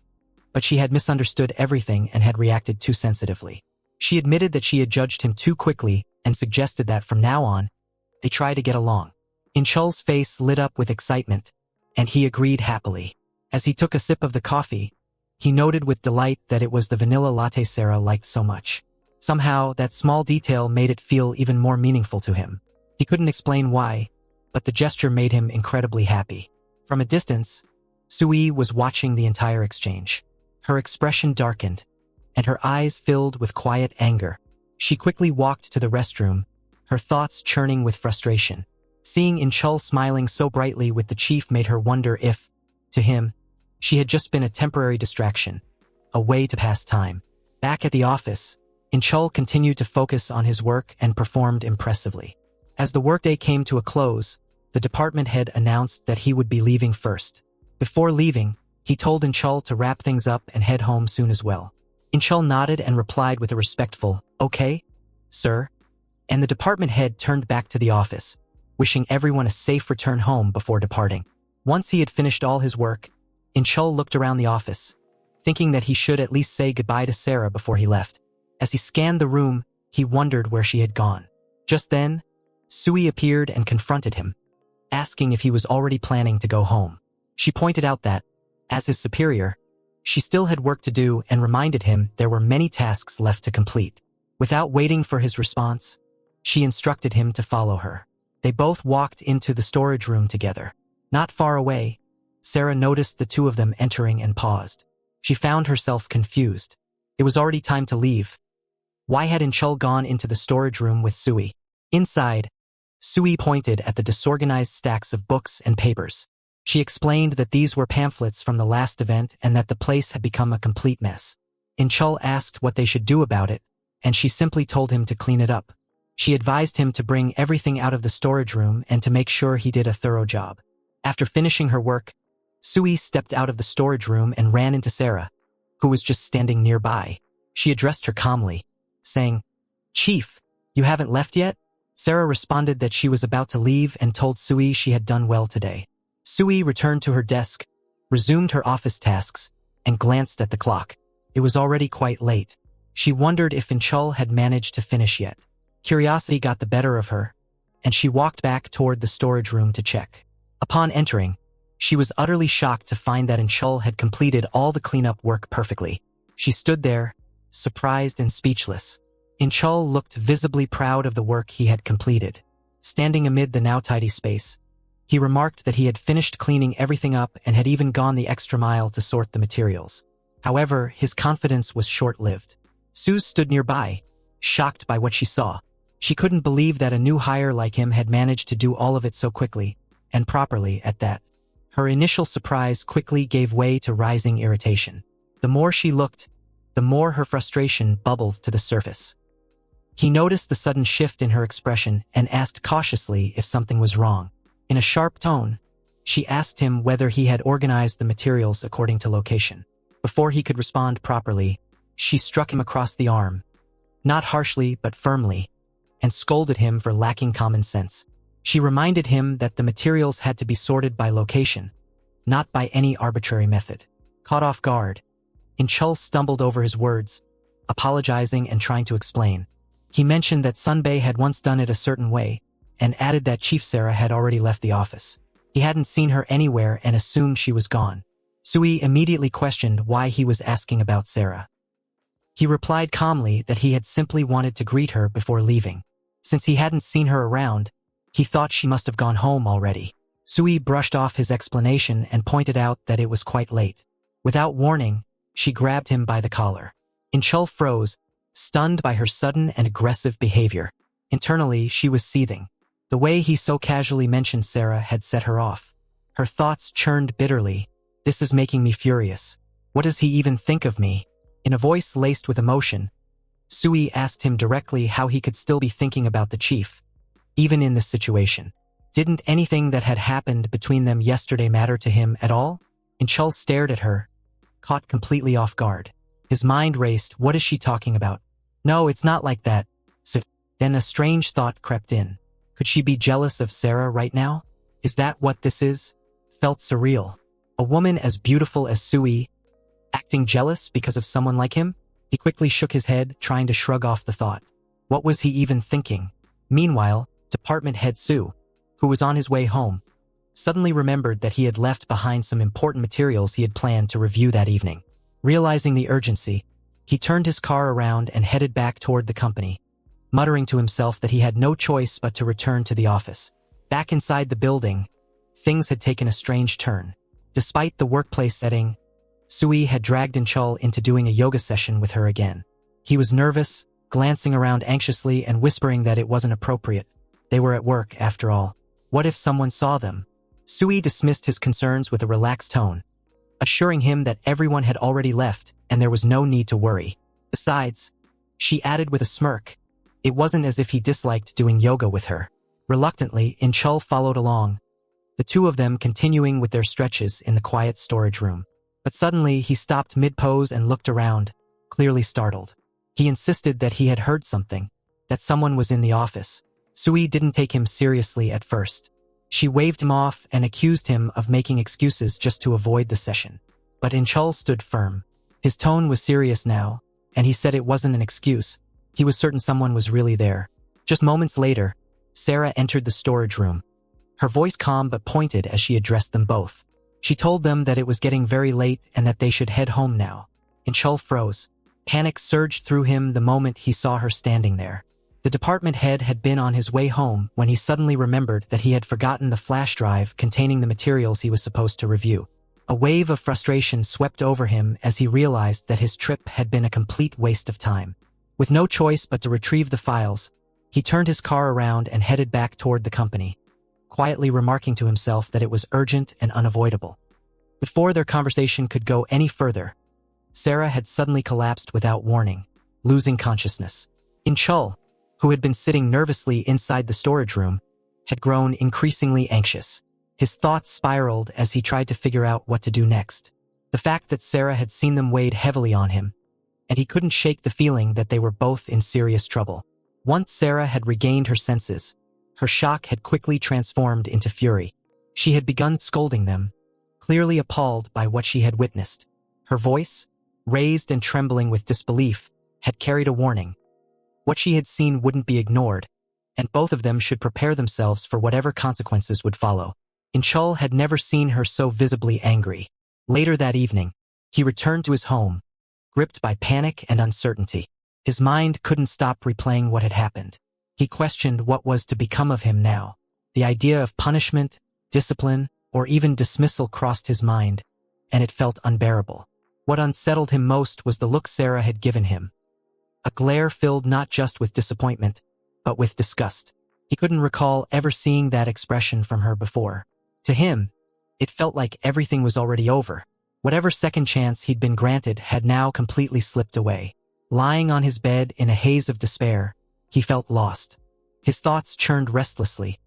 but she had misunderstood everything and had reacted too sensitively. She admitted that she had judged him too quickly and suggested that from now on, they try to get along. Inchul's face lit up with excitement, and he agreed happily. As he took a sip of the coffee, he noted with delight that it was the vanilla latte Sarah liked so much. Somehow, that small detail made it feel even more meaningful to him. He couldn't explain why, but the gesture made him incredibly happy. From a distance, Sui was watching the entire exchange. Her expression darkened, and her eyes filled with quiet anger. She quickly walked to the restroom, her thoughts churning with frustration. Seeing Inchul smiling so brightly with the chief made her wonder if, to him, she had just been a temporary distraction, a way to pass time. Back at the office, Inchul continued to focus on his work and performed impressively. As the workday came to a close, the department head announced that he would be leaving first. Before leaving, he told Inchul to wrap things up and head home soon as well. Inchul nodded and replied with a respectful, "Okay, sir," and the department head turned back to the office, wishing everyone a safe return home before departing. Once he had finished all his work, Inchul looked around the office, thinking that he should at least say goodbye to Sarah before he left. As he scanned the room, he wondered where she had gone. Just then, Sui appeared and confronted him, asking if he was already planning to go home. She pointed out that, as his superior, she still had work to do and reminded him there were many tasks left to complete. Without waiting for his response, she instructed him to follow her. They both walked into the storage room together. Not far away, Sarah noticed the two of them entering and paused. She found herself confused. It was already time to leave. Why had Inchul gone into the storage room with Sui? Inside, Sui pointed at the disorganized stacks of books and papers. She explained that these were pamphlets from the last event and that the place had become a complete mess. Inchul asked what they should do about it, and she simply told him to clean it up. She advised him to bring everything out of the storage room and to make sure he did a thorough job. After finishing her work, Sui stepped out of the storage room and ran into Sarah, who was just standing nearby. She addressed her calmly, saying, "Chief, you haven't left yet?" Sarah responded that she was about to leave and told Sui she had done well today. Sui returned to her desk, resumed her office tasks, and glanced at the clock. It was already quite late. She wondered if Inchul had managed to finish yet. Curiosity got the better of her, and she walked back toward the storage room to check. Upon entering, she was utterly shocked to find that Inchul had completed all the cleanup work perfectly. She stood there, surprised and speechless. Inchul looked visibly proud of the work he had completed. Standing amid the now tidy space, he remarked that he had finished cleaning everything up and had even gone the extra mile to sort the materials. However, his confidence was short-lived. Sue stood nearby, shocked by what she saw. She couldn't believe that a new hire like him had managed to do all of it so quickly, and properly at that. Her initial surprise quickly gave way to rising irritation. The more she looked, the more her frustration bubbled to the surface. He noticed the sudden shift in her expression and asked cautiously if something was wrong. In a sharp tone, she asked him whether he had organized the materials according to location. Before he could respond properly, she struck him across the arm, not harshly but firmly, and scolded him for lacking common sense. She reminded him that the materials had to be sorted by location, not by any arbitrary method. Caught off guard, Inchul stumbled over his words, apologizing and trying to explain. He mentioned that Sunbay had once done it a certain way, and added that Chief Sarah had already left the office. He hadn't seen her anywhere and assumed she was gone. Sui immediately questioned why he was asking about Sarah. He replied calmly that he had simply wanted to greet her before leaving. Since he hadn't seen her around, he thought she must have gone home already. Sui brushed off his explanation and pointed out that it was quite late. Without warning, she grabbed him by the collar. Inchul froze, stunned by her sudden and aggressive behavior. Internally, she was seething. The way he so casually mentioned Sarah had set her off. Her thoughts churned bitterly. "This is making me furious. What does he even think of me?" In a voice laced with emotion, Sui asked him directly how he could still be thinking about the chief, even in this situation. Didn't anything that had happened between them yesterday matter to him at all? Inchul stared at her, caught completely off guard. His mind raced. What is she talking about? No, it's not like that. So then a strange thought crept in. Could she be jealous of Sarah right now? Is that what this is? Felt surreal. A woman as beautiful as Sui, acting jealous because of someone like him? He quickly shook his head, trying to shrug off the thought. What was he even thinking? Meanwhile, Department Head Sue, who was on his way home, suddenly remembered that he had left behind some important materials he had planned to review that evening. Realizing the urgency, he turned his car around and headed back toward the company, muttering to himself that he had no choice but to return to the office. Back inside the building, things had taken a strange turn. Despite the workplace setting, Sui had dragged Inchul into doing a yoga session with her again. He was nervous, glancing around anxiously and whispering that it wasn't appropriate. They were at work, after all. What if someone saw them? Sui dismissed his concerns with a relaxed tone, assuring him that everyone had already left and there was no need to worry. Besides, she added with a smirk, it wasn't as if he disliked doing yoga with her. Reluctantly, Inchul followed along, the two of them continuing with their stretches in the quiet storage room. But suddenly he stopped mid-pose and looked around, clearly startled. He insisted that he had heard something, that someone was in the office. Sui didn't take him seriously at first. She waved him off and accused him of making excuses just to avoid the session. But Inchul stood firm. His tone was serious now, and he said it wasn't an excuse. He was certain someone was really there. Just moments later, Sarah entered the storage room, her voice calm but pointed as she addressed them both. She told them that it was getting very late and that they should head home now. Inchul froze. Panic surged through him the moment he saw her standing there. The department head had been on his way home when he suddenly remembered that he had forgotten the flash drive containing the materials he was supposed to review. A wave of frustration swept over him as he realized that his trip had been a complete waste of time. With no choice but to retrieve the files, he turned his car around and headed back toward the company. quietly remarking to himself that it was urgent and unavoidable. Before their conversation could go any further, Sarah had suddenly collapsed without warning, losing consciousness. Inchul, who had been sitting nervously inside the storage room, had grown increasingly anxious. His thoughts spiraled as he tried to figure out what to do next. The fact that Sarah had seen them weighed heavily on him, and he couldn't shake the feeling that they were both in serious trouble. Once Sarah had regained her senses, her shock had quickly transformed into fury. She had begun scolding them, clearly appalled by what she had witnessed. Her voice, raised and trembling with disbelief, had carried a warning. What she had seen wouldn't be ignored, and both of them should prepare themselves for whatever consequences would follow. Inchul had never seen her so visibly angry. Later that evening, he returned to his home, gripped by panic and uncertainty. His mind couldn't stop replaying what had happened. He questioned what was to become of him now. The idea of punishment, discipline, or even dismissal crossed his mind, and it felt unbearable. What unsettled him most was the look Sarah had given him. A glare filled not just with disappointment, but with disgust. He couldn't recall ever seeing that expression from her before. To him, it felt like everything was already over. Whatever second chance he'd been granted had now completely slipped away. Lying on his bed in a haze of despair, he felt lost. His thoughts churned restlessly.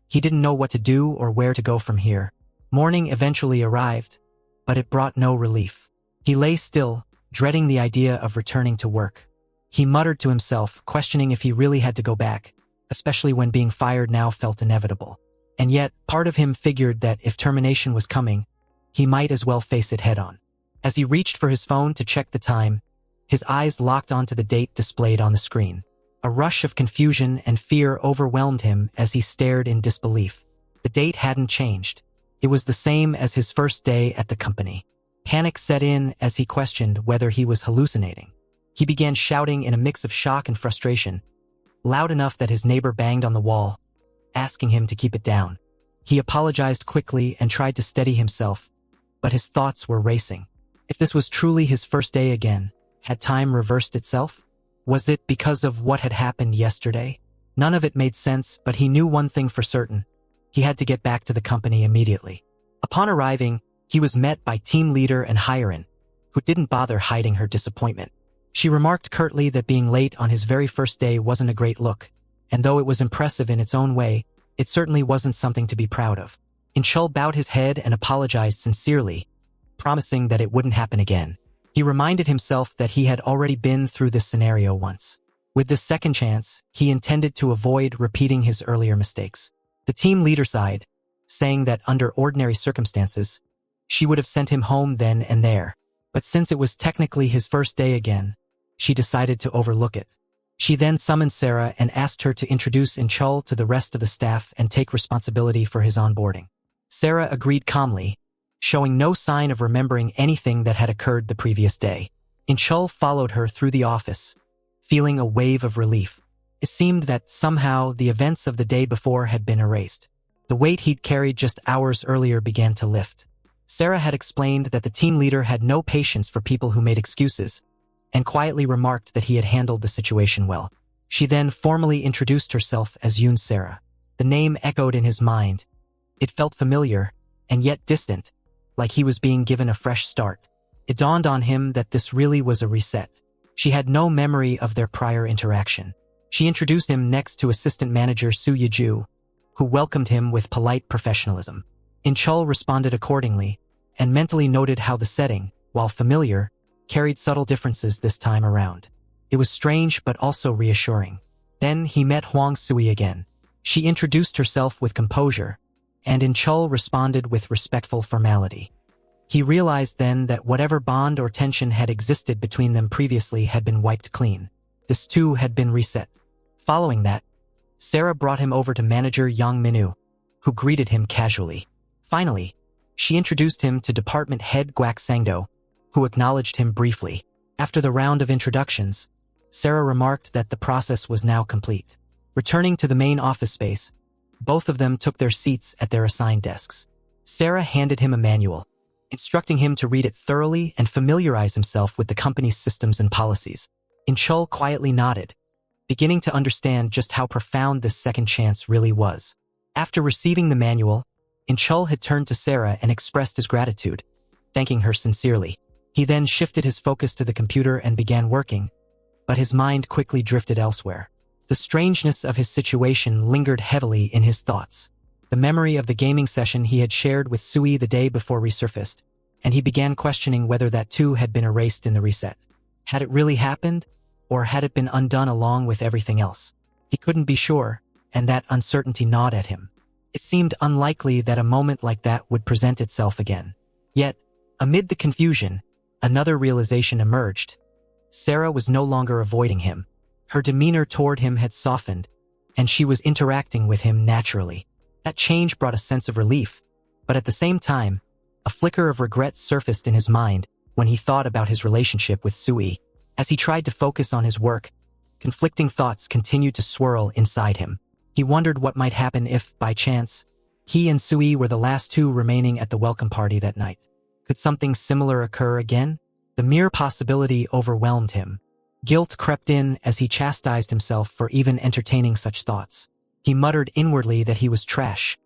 He didn't know what to do or where to go from here. Morning eventually arrived, but it brought no relief. He lay still, dreading the idea of returning to work. He muttered to himself, questioning if he really had to go back, especially when being fired now felt inevitable. And yet, part of him figured that if termination was coming, he might as well face it head-on. As he reached for his phone to check the time, his eyes locked onto the date displayed on the screen. A rush of confusion and fear overwhelmed him as he stared in disbelief. The date hadn't changed. It was the same as his first day at the company. Panic set in as he questioned whether he was hallucinating. He began shouting in a mix of shock and frustration, loud enough that his neighbor banged on the wall, asking him to keep it down. He apologized quickly and tried to steady himself, but his thoughts were racing. If this was truly his first day again, had time reversed itself? Was it because of what had happened yesterday? None of it made sense, but he knew one thing for certain. He had to get back to the company immediately. Upon arriving, he was met by team leader and Hiren, who didn't bother hiding her disappointment. She remarked curtly that being late on his very first day wasn't a great look, and though it was impressive in its own way, it certainly wasn't something to be proud of. Inchul bowed his head and apologized sincerely, promising that it wouldn't happen again. He reminded himself that he had already been through this scenario once. With this second chance, he intended to avoid repeating his earlier mistakes. The team leader sighed, saying that under ordinary circumstances, she would have sent him home then and there. But since it was technically his first day again, she decided to overlook it. She then summoned Sarah and asked her to introduce Inchul to the rest of the staff and take responsibility for his onboarding. Sarah agreed calmly, showing no sign of remembering anything that had occurred the previous day. Inchul followed her through the office, feeling a wave of relief. It seemed that somehow the events of the day before had been erased. The weight he'd carried just hours earlier began to lift. Sarah had explained that the team leader had no patience for people who made excuses, and quietly remarked that he had handled the situation well. She then formally introduced herself as Yoon Sarah. The name echoed in his mind. It felt familiar, and yet distant, like he was being given a fresh start. It dawned on him that this really was a reset. She had no memory of their prior interaction. She introduced him next to assistant manager Soo Yeju, who welcomed him with polite professionalism. Inchul responded accordingly, and mentally noted how the setting, while familiar, carried subtle differences this time around. It was strange but also reassuring. Then he met Hwang Sui again. She introduced herself with composure, and Inchul responded with respectful formality. He realized then that whatever bond or tension had existed between them previously had been wiped clean. This too had been reset. Following that, Sarah brought him over to manager Yang Minu, who greeted him casually. Finally, she introduced him to department head Guak Sangdo, who acknowledged him briefly. After the round of introductions, Sarah remarked that the process was now complete. Returning to the main office space, both of them took their seats at their assigned desks. Sarah handed him a manual, instructing him to read it thoroughly and familiarize himself with the company's systems and policies. Inchul quietly nodded, beginning to understand just how profound this second chance really was. After receiving the manual, Inchul had turned to Sarah and expressed his gratitude, thanking her sincerely. He then shifted his focus to the computer and began working, but his mind quickly drifted elsewhere. The strangeness of his situation lingered heavily in his thoughts. The memory of the gaming session he had shared with Sui the day before resurfaced, and he began questioning whether that too had been erased in the reset. Had it really happened, or had it been undone along with everything else? He couldn't be sure, and that uncertainty gnawed at him. It seemed unlikely that a moment like that would present itself again. Yet, amid the confusion, another realization emerged. Sarah was no longer avoiding him. Her demeanor toward him had softened, and she was interacting with him naturally. That change brought a sense of relief, but at the same time, a flicker of regret surfaced in his mind when he thought about his relationship with Sui. As he tried to focus on his work, conflicting thoughts continued to swirl inside him. He wondered what might happen if, by chance, he and Sui were the last two remaining at the welcome party that night. Could something similar occur again? The mere possibility overwhelmed him. Guilt crept in as he chastised himself for even entertaining such thoughts. He muttered inwardly that he was trash.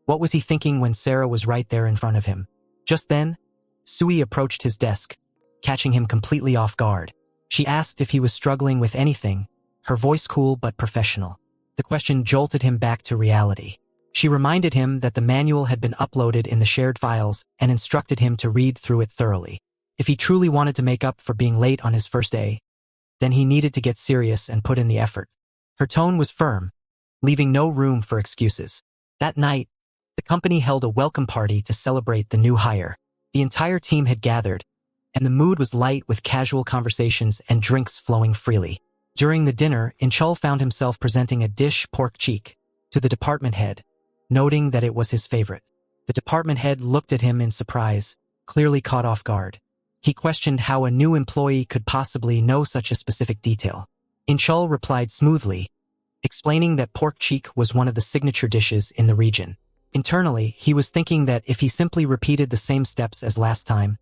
What was he thinking when Sarah was right there in front of him? Just then, Sui approached his desk, catching him completely off guard. She asked if he was struggling with anything, her voice cool but professional. The question jolted him back to reality. She reminded him that the manual had been uploaded in the shared files and instructed him to read through it thoroughly. If he truly wanted to make up for being late on his first day, then he needed to get serious and put in the effort. Her tone was firm, leaving no room for excuses. That night, the company held a welcome party to celebrate the new hire. The entire team had gathered, and the mood was light with casual conversations and drinks flowing freely. During the dinner, Inchul found himself presenting a dish pork cheek to the department head, noting that it was his favorite. The department head looked at him in surprise, clearly caught off guard. He questioned how a new employee could possibly know such a specific detail. Inchul replied smoothly, explaining that pork cheek was one of the signature dishes in the region. Internally, he was thinking that if he simply repeated the same steps as last time,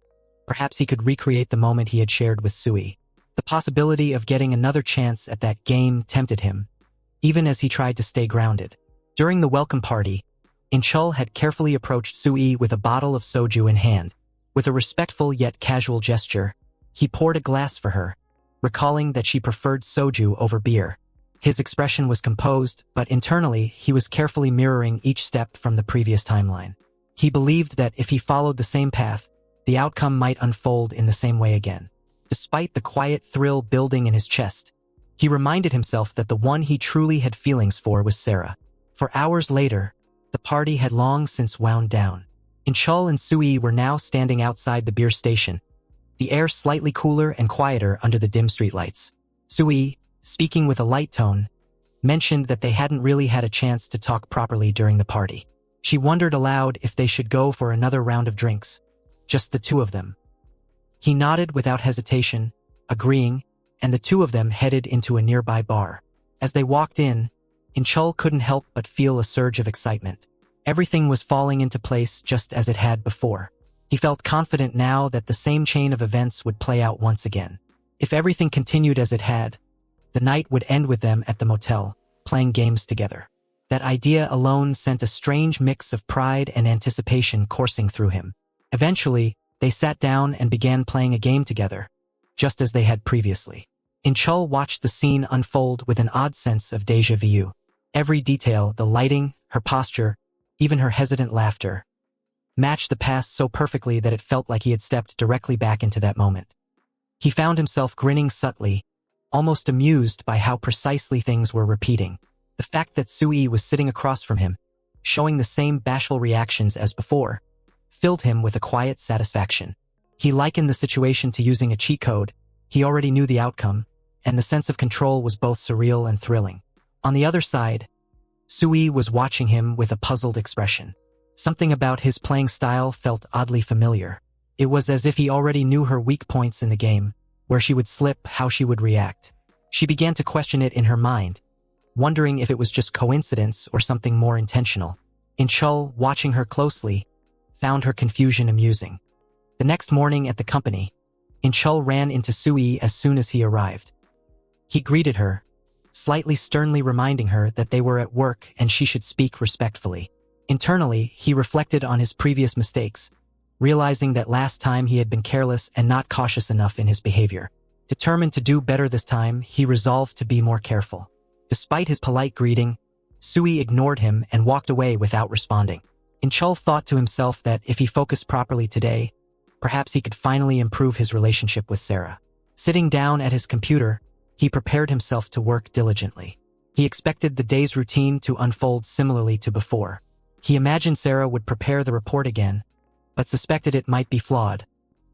perhaps he could recreate the moment he had shared with Sui. The possibility of getting another chance at that game tempted him, even as he tried to stay grounded. During the welcome party, Inchul had carefully approached Sui with a bottle of soju in hand. With a respectful yet casual gesture, he poured a glass for her, recalling that she preferred soju over beer. His expression was composed, but internally he was carefully mirroring each step from the previous timeline. He believed that if he followed the same path, the outcome might unfold in the same way again. Despite the quiet thrill building in his chest, he reminded himself that the one he truly had feelings for was Sarah. For hours later, the party had long since wound down. Inchul and Sui were now standing outside the beer station, the air slightly cooler and quieter under the dim streetlights. Sui, speaking with a light tone, mentioned that they hadn't really had a chance to talk properly during the party. She wondered aloud if they should go for another round of drinks, just the two of them. He nodded without hesitation, agreeing, and the two of them headed into a nearby bar. As they walked in, Inchul couldn't help but feel a surge of excitement. Everything was falling into place just as it had before. He felt confident now that the same chain of events would play out once again. If everything continued as it had, the night would end with them at the motel, playing games together. That idea alone sent a strange mix of pride and anticipation coursing through him. Eventually, they sat down and began playing a game together, just as they had previously. Inchul watched the scene unfold with an odd sense of déjà vu. Every detail, the lighting, her posture, even her hesitant laughter, matched the past so perfectly that it felt like he had stepped directly back into that moment. He found himself grinning subtly, almost amused by how precisely things were repeating. The fact that Sui was sitting across from him, showing the same bashful reactions as before, filled him with a quiet satisfaction. He likened the situation to using a cheat code. He already knew the outcome, and the sense of control was both surreal and thrilling. On the other side, Sui was watching him with a puzzled expression. Something about his playing style felt oddly familiar. It was as if he already knew her weak points in the game, where she would slip, how she would react. She began to question it in her mind, wondering if it was just coincidence or something more intentional. Inchul, watching her closely, found her confusion amusing. The next morning at the company, Inchul ran into Sui as soon as he arrived. He greeted her, slightly sternly reminding her that they were at work and she should speak respectfully. Internally, he reflected on his previous mistakes, realizing that last time he had been careless and not cautious enough in his behavior. Determined to do better this time, he resolved to be more careful. Despite his polite greeting, Sui ignored him and walked away without responding. Inchul thought to himself that if he focused properly today, perhaps he could finally improve his relationship with Sarah. Sitting down at his computer, he prepared himself to work diligently. He expected the day's routine to unfold similarly to before. He imagined Sarah would prepare the report again, but suspected it might be flawed,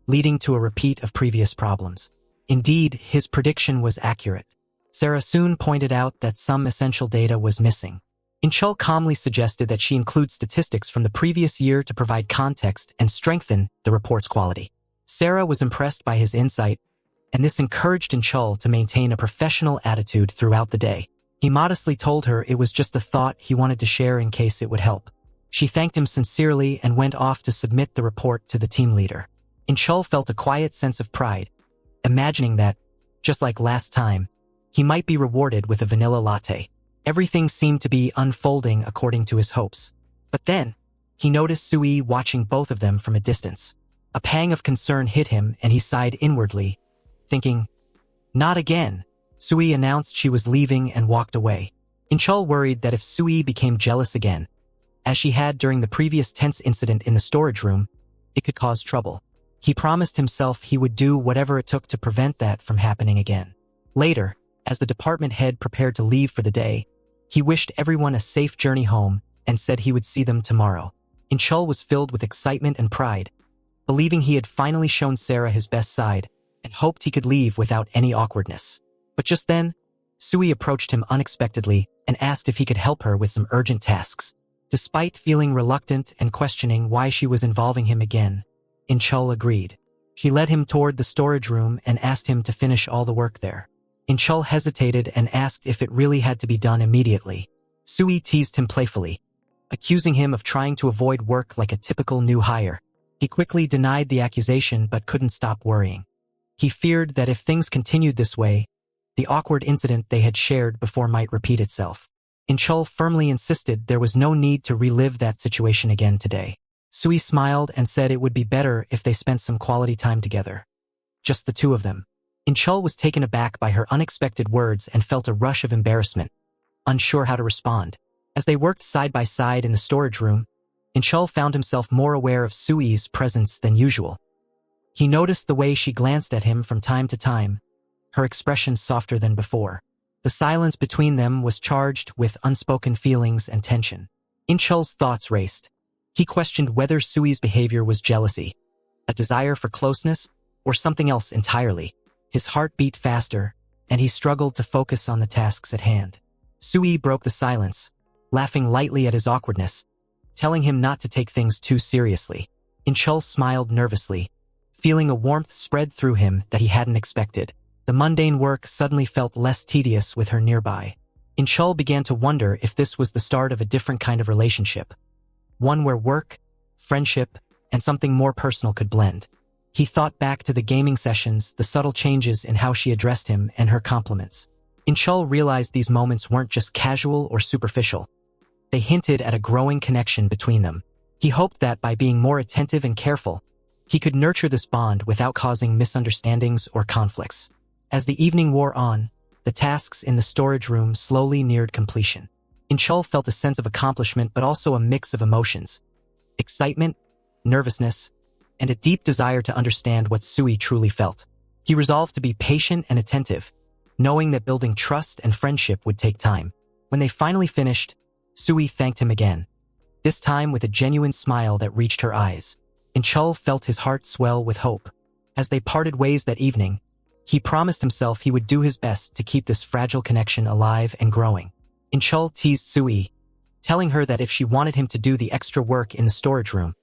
leading to a repeat of previous problems. Indeed, his prediction was accurate. Sarah soon pointed out that some essential data was missing. Inchul calmly suggested that she include statistics from the previous year to provide context and strengthen the report's quality. Sarah was impressed by his insight, and this encouraged Inchul to maintain a professional attitude throughout the day. He modestly told her it was just a thought he wanted to share in case it would help. She thanked him sincerely and went off to submit the report to the team leader. Inchul felt a quiet sense of pride, imagining that, just like last time, he might be rewarded with a vanilla latte. Everything seemed to be unfolding according to his hopes. But then, he noticed Sui watching both of them from a distance. A pang of concern hit him and he sighed inwardly, thinking, "Not again." Sui announced she was leaving and walked away. Inchul worried that if Sui became jealous again, as she had during the previous tense incident in the storage room, it could cause trouble. He promised himself he would do whatever it took to prevent that from happening again. Later, as the department head prepared to leave for the day, he wished everyone a safe journey home and said he would see them tomorrow. Inchul was filled with excitement and pride, believing he had finally shown Sarah his best side, and hoped he could leave without any awkwardness. But just then, Sui approached him unexpectedly and asked if he could help her with some urgent tasks. Despite feeling reluctant and questioning why she was involving him again, Inchul agreed. She led him toward the storage room and asked him to finish all the work there. Inchul hesitated and asked if it really had to be done immediately. Sui teased him playfully, accusing him of trying to avoid work like a typical new hire. He quickly denied the accusation but couldn't stop worrying. He feared that if things continued this way, the awkward incident they had shared before might repeat itself. Inchul firmly insisted there was no need to relive that situation again today. Sui smiled and said it would be better if they spent some quality time together. Just the two of them. Inchul was taken aback by her unexpected words and felt a rush of embarrassment, unsure how to respond. As they worked side by side in the storage room, Inchul found himself more aware of Sui's presence than usual. He noticed the way she glanced at him from time to time, her expression softer than before. The silence between them was charged with unspoken feelings and tension. Inchul's thoughts raced. He questioned whether Sui's behavior was jealousy, a desire for closeness, or something else entirely. His heart beat faster, and he struggled to focus on the tasks at hand. Sui broke the silence, laughing lightly at his awkwardness, telling him not to take things too seriously. Inchul smiled nervously, feeling a warmth spread through him that he hadn't expected. The mundane work suddenly felt less tedious with her nearby. Inchul began to wonder if this was the start of a different kind of relationship, one where work, friendship, and something more personal could blend. He thought back to the gaming sessions, the subtle changes in how she addressed him, and her compliments. Inchul realized these moments weren't just casual or superficial. They hinted at a growing connection between them. He hoped that by being more attentive and careful, he could nurture this bond without causing misunderstandings or conflicts. As the evening wore on, the tasks in the storage room slowly neared completion. Inchul felt a sense of accomplishment but also a mix of emotions: excitement, nervousness, and a deep desire to understand what Sui truly felt. He resolved to be patient and attentive, knowing that building trust and friendship would take time. When they finally finished, Sui thanked him again, this time with a genuine smile that reached her eyes. Inchul felt his heart swell with hope. As they parted ways that evening, he promised himself he would do his best to keep this fragile connection alive and growing. Inchul teased Sui, telling her that if she wanted him to do the extra work in the storage room,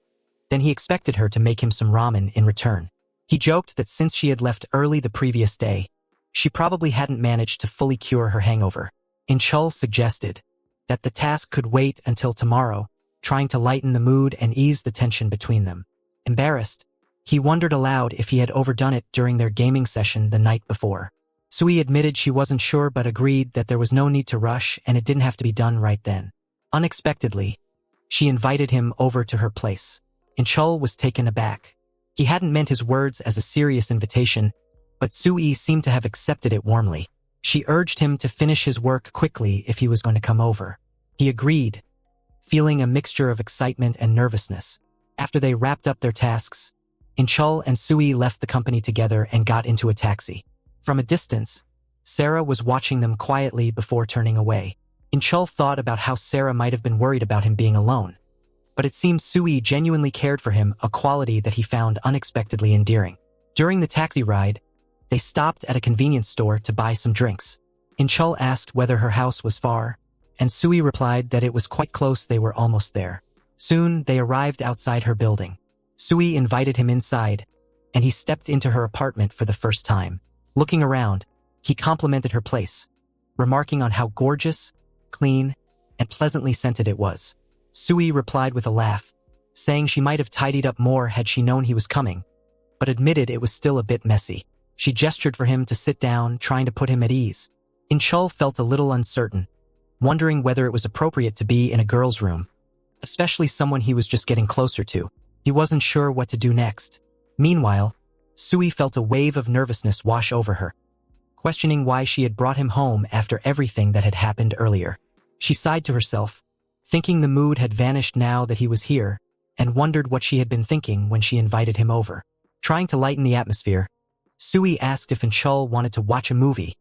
then he expected her to make him some ramen in return. He joked that since she had left early the previous day, she probably hadn't managed to fully cure her hangover. Inchul suggested that the task could wait until tomorrow, trying to lighten the mood and ease the tension between them. Embarrassed, he wondered aloud if he had overdone it during their gaming session the night before. Sui admitted she wasn't sure but agreed that there was no need to rush and it didn't have to be done right then. Unexpectedly, she invited him over to her place. Inchul was taken aback. He hadn't meant his words as a serious invitation, but Sui seemed to have accepted it warmly. She urged him to finish his work quickly if he was going to come over. He agreed, feeling a mixture of excitement and nervousness. After they wrapped up their tasks, Inchul and Sui left the company together and got into a taxi. From a distance, Sarah was watching them quietly before turning away. Inchul thought about how Sarah might have been worried about him being alone. But it seemed Sui genuinely cared for him, a quality that he found unexpectedly endearing. During the taxi ride, they stopped at a convenience store to buy some drinks. Inchul asked whether her house was far, and Sui replied that it was quite close, they were almost there. Soon, they arrived outside her building. Sui invited him inside, and he stepped into her apartment for the first time. Looking around, he complimented her place, remarking on how gorgeous, clean, and pleasantly scented it was. Sui replied with a laugh, saying she might have tidied up more had she known he was coming, but admitted it was still a bit messy. She gestured for him to sit down, trying to put him at ease. Inchul felt a little uncertain, wondering whether it was appropriate to be in a girl's room, especially someone he was just getting closer to. He wasn't sure what to do next. Meanwhile, Sui felt a wave of nervousness wash over her, questioning why she had brought him home after everything that had happened earlier. She sighed to herself, thinking the mood had vanished now that he was here, and wondered what she had been thinking when she invited him over. Trying to lighten the atmosphere, Sui asked if Inchul wanted to watch a movie,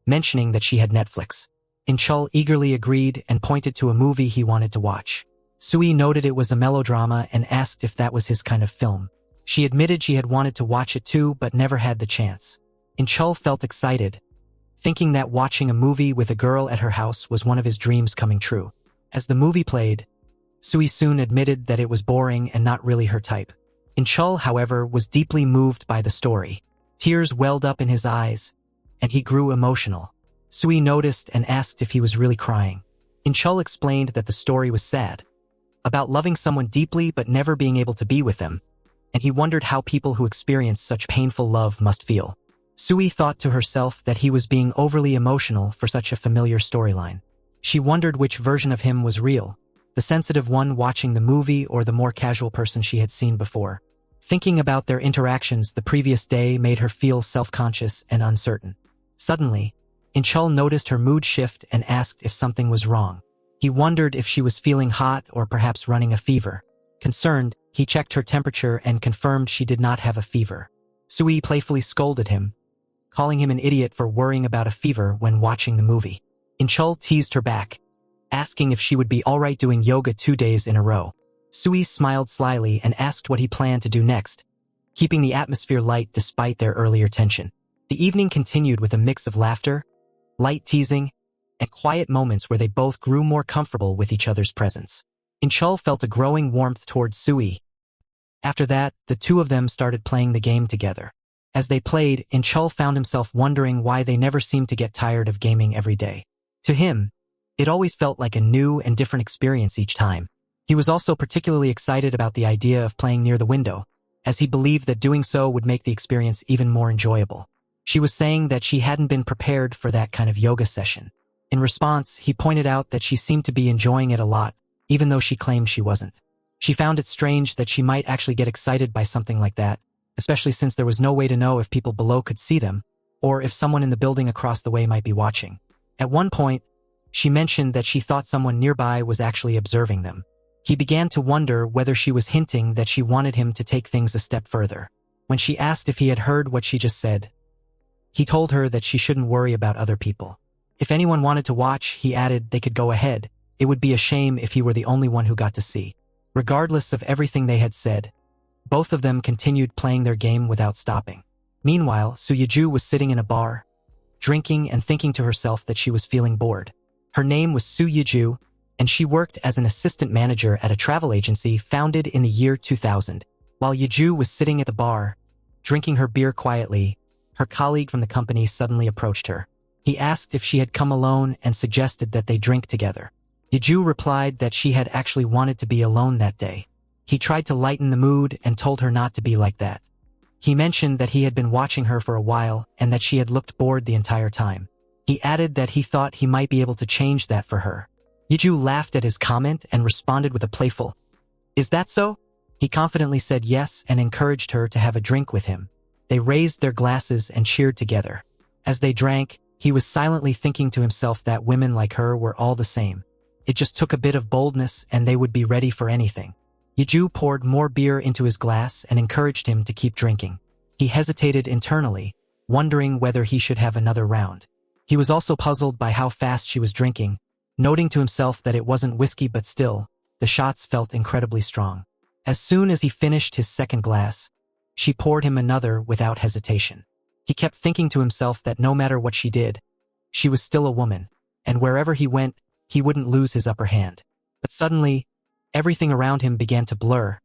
mentioning that she had Netflix. Inchul eagerly agreed and pointed to a movie he wanted to watch. Sui noted it was a melodrama and asked if that was his kind of film. She admitted she had wanted to watch it too but never had the chance. Inchul felt excited, thinking that watching a movie with a girl at her house was one of his dreams coming true. As the movie played, Sui soon admitted that it was boring and not really her type. Inchul, however, was deeply moved by the story. Tears welled up in his eyes, and he grew emotional. Sui noticed and asked if he was really crying. Inchul explained that the story was sad, about loving someone deeply but never being able to be with them, and he wondered how people who experience such painful love must feel. Sui thought to herself that he was being overly emotional for such a familiar storyline. She wondered which version of him was real, the sensitive one watching the movie or the more casual person she had seen before. Thinking about their interactions the previous day made her feel self-conscious and uncertain. Suddenly, Inchul noticed her mood shift and asked if something was wrong. He wondered if she was feeling hot or perhaps running a fever. Concerned, he checked her temperature and confirmed she did not have a fever. Sui playfully scolded him, calling him an idiot for worrying about a fever when watching the movie. Inchul teased her back, asking if she would be alright doing yoga 2 days in a row. Sui smiled slyly and asked what he planned to do next, keeping the atmosphere light despite their earlier tension. The evening continued with a mix of laughter, light teasing, and quiet moments where they both grew more comfortable with each other's presence. Inchul felt a growing warmth towards Sui. After that, the two of them started playing the game together. As they played, Inchul found himself wondering why they never seemed to get tired of gaming every day. To him, it always felt like a new and different experience each time. He was also particularly excited about the idea of playing near the window, as he believed that doing so would make the experience even more enjoyable. She was saying that she hadn't been prepared for that kind of yoga session. In response, he pointed out that she seemed to be enjoying it a lot, even though she claimed she wasn't. She found it strange that she might actually get excited by something like that, especially since there was no way to know if people below could see them, or if someone in the building across the way might be watching. At one point, she mentioned that she thought someone nearby was actually observing them. He began to wonder whether she was hinting that she wanted him to take things a step further. When she asked if he had heard what she just said, he told her that she shouldn't worry about other people. If anyone wanted to watch, he added, they could go ahead. It would be a shame if he were the only one who got to see. Regardless of everything they had said, both of them continued playing their game without stopping. Meanwhile, Su Yeju was sitting in a bar, drinking and thinking to herself that she was feeling bored. Her name was Su Yeju, and she worked as an assistant manager at a travel agency founded in the year 2000. While Yeju was sitting at the bar, drinking her beer quietly, her colleague from the company suddenly approached her. He asked if she had come alone and suggested that they drink together. Yeju replied that she had actually wanted to be alone that day. He tried to lighten the mood and told her not to be like that. He mentioned that he had been watching her for a while and that she had looked bored the entire time. He added that he thought he might be able to change that for her. Yeju laughed at his comment and responded with a playful, "Is that so?" He confidently said yes and encouraged her to have a drink with him. They raised their glasses and cheered together. As they drank, he was silently thinking to himself that women like her were all the same. It just took a bit of boldness and they would be ready for anything. Yeju poured more beer into his glass and encouraged him to keep drinking. He hesitated internally, wondering whether he should have another round. He was also puzzled by how fast she was drinking, noting to himself that it wasn't whiskey but still, the shots felt incredibly strong. As soon as he finished his second glass, she poured him another without hesitation. He kept thinking to himself that no matter what she did, she was still a woman, and wherever he went, he wouldn't lose his upper hand. But suddenly, everything around him began to blur,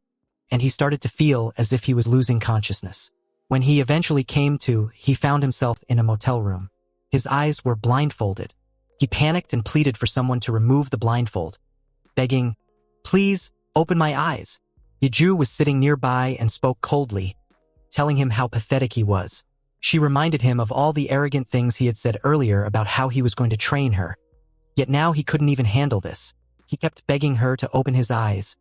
and he started to feel as if he was losing consciousness. When he eventually came to, he found himself in a motel room. His eyes were blindfolded. He panicked and pleaded for someone to remove the blindfold, begging, "Please, open my eyes." Yeju was sitting nearby and spoke coldly, telling him how pathetic he was. She reminded him of all the arrogant things he had said earlier about how he was going to train her. Yet now he couldn't even handle this. He kept begging her to open his eyes,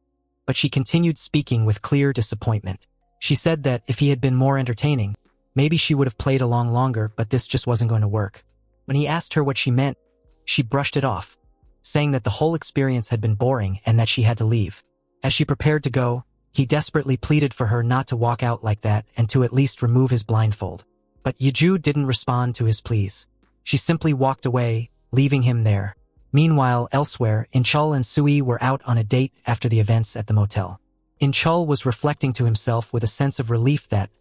but she continued speaking with clear disappointment. She said that if he had been more entertaining, maybe she would have played along longer, but this just wasn't going to work. When he asked her what she meant, she brushed it off, saying that the whole experience had been boring and that she had to leave. As she prepared to go, he desperately pleaded for her not to walk out like that and to at least remove his blindfold. But Yeju didn't respond to his pleas. She simply walked away, leaving him there. Meanwhile, elsewhere, Inchul and Sui were out on a date after the events at the motel. Inchul was reflecting to himself with a sense of relief that,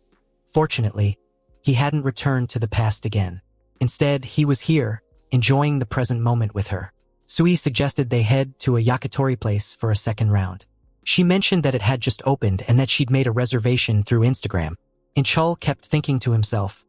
fortunately, he hadn't returned to the past again. Instead, he was here, enjoying the present moment with her. Sui suggested they head to a yakitori place for a second round. She mentioned that it had just opened and that she'd made a reservation through Instagram. Inchul kept thinking to himself,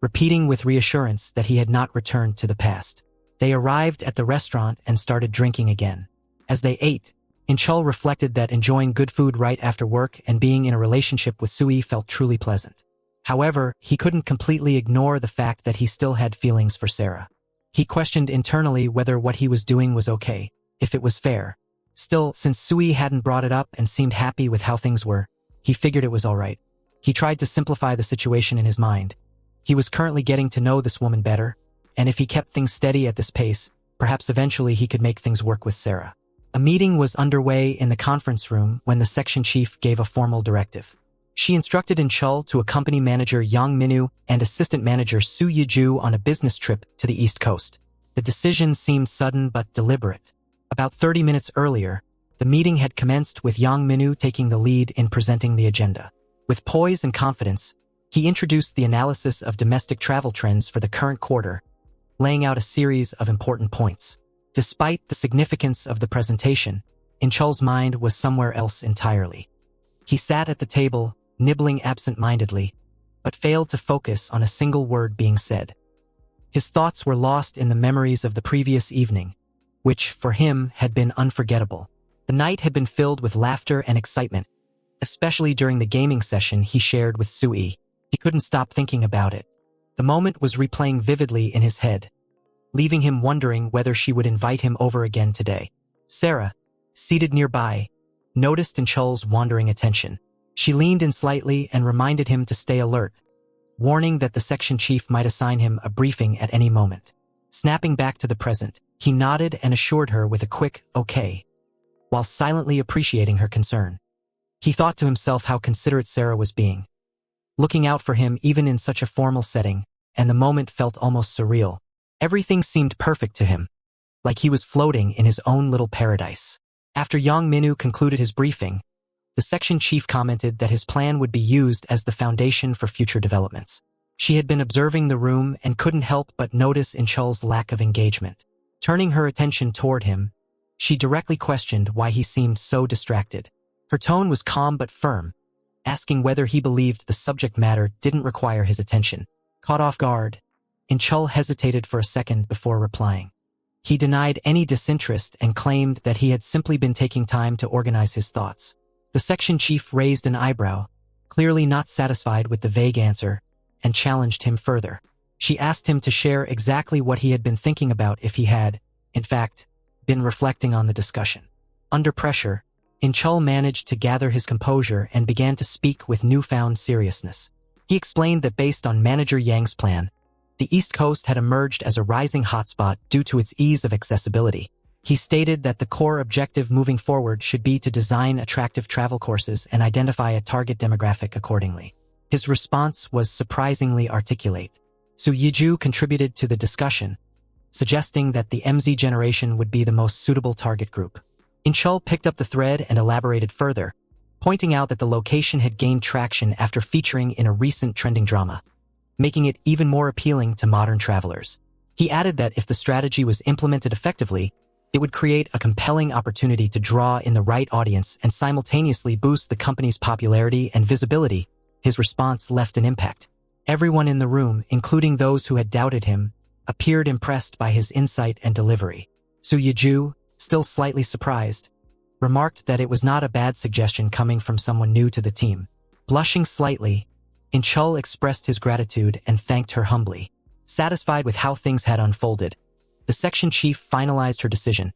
repeating with reassurance that he had not returned to the past. They arrived at the restaurant and started drinking again. As they ate, Inchul reflected that enjoying good food right after work and being in a relationship with Sui felt truly pleasant. However, he couldn't completely ignore the fact that he still had feelings for Sarah. He questioned internally whether what he was doing was okay, if it was fair. Still, since Sui hadn't brought it up and seemed happy with how things were, he figured it was all right. He tried to simplify the situation in his mind. He was currently getting to know this woman better, and if he kept things steady at this pace, perhaps eventually he could make things work with Sarah. A meeting was underway in the conference room when the section chief gave a formal directive. She instructed Inchul to accompany manager Yang Minu and assistant manager Su Yeju on a business trip to the East Coast. The decision seemed sudden but deliberate. About 30 minutes earlier, the meeting had commenced with Yang Minu taking the lead in presenting the agenda. With poise and confidence, he introduced the analysis of domestic travel trends for the current quarter, laying out a series of important points. Despite the significance of the presentation, Inchul's mind was somewhere else entirely. He sat at the table, nibbling absent-mindedly, but failed to focus on a single word being said. His thoughts were lost in the memories of the previous evening, which, for him, had been unforgettable. The night had been filled with laughter and excitement, especially during the gaming session he shared with Sui. He couldn't stop thinking about it. The moment was replaying vividly in his head, leaving him wondering whether she would invite him over again today. Sarah, seated nearby, noticed Inchul's wandering attention. She leaned in slightly and reminded him to stay alert, warning that the section chief might assign him a briefing at any moment. Snapping back to the present, he nodded and assured her with a quick, "Okay," while silently appreciating her concern. He thought to himself how considerate Sarah was being, looking out for him even in such a formal setting, and the moment felt almost surreal. Everything seemed perfect to him, like he was floating in his own little paradise. After Yang Minu concluded his briefing, the section chief commented that his plan would be used as the foundation for future developments. She had been observing the room and couldn't help but notice Inchul's lack of engagement. Turning her attention toward him, she directly questioned why he seemed so distracted. Her tone was calm but firm, asking whether he believed the subject matter didn't require his attention. Caught off guard, Inchul hesitated for a second before replying. He denied any disinterest and claimed that he had simply been taking time to organize his thoughts. The section chief raised an eyebrow, clearly not satisfied with the vague answer, and challenged him further. She asked him to share exactly what he had been thinking about if he had, in fact, been reflecting on the discussion. Under pressure, Inchul managed to gather his composure and began to speak with newfound seriousness. He explained that based on Manager Yang's plan, the East Coast had emerged as a rising hotspot due to its ease of accessibility. He stated that the core objective moving forward should be to design attractive travel courses and identify a target demographic accordingly. His response was surprisingly articulate. Su Yiju contributed to the discussion, suggesting that the MZ generation would be the most suitable target group. Inchul picked up the thread and elaborated further, pointing out that the location had gained traction after featuring in a recent trending drama, making it even more appealing to modern travelers. He added that if the strategy was implemented effectively, it would create a compelling opportunity to draw in the right audience and simultaneously boost the company's popularity and visibility. His response left an impact. Everyone in the room, including those who had doubted him, appeared impressed by his insight and delivery. Su Yiju, still slightly surprised, remarked that it was not a bad suggestion coming from someone new to the team. Blushing slightly, Inchul expressed his gratitude and thanked her humbly. Satisfied with how things had unfolded, the section chief finalized her decision,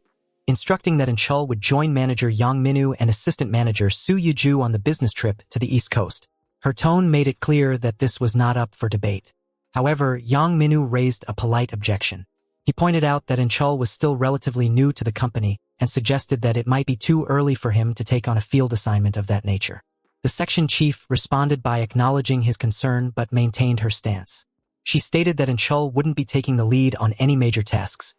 instructing that Inchul would join manager Yang Minu and assistant manager Su Yiju on the business trip to the East Coast. Her tone made it clear that this was not up for debate. However, Yang Minu raised a polite objection. He pointed out that Inchul was still relatively new to the company and suggested that it might be too early for him to take on a field assignment of that nature. The section chief responded by acknowledging his concern but maintained her stance. She stated that Inchul wouldn't be taking the lead on any major tasks,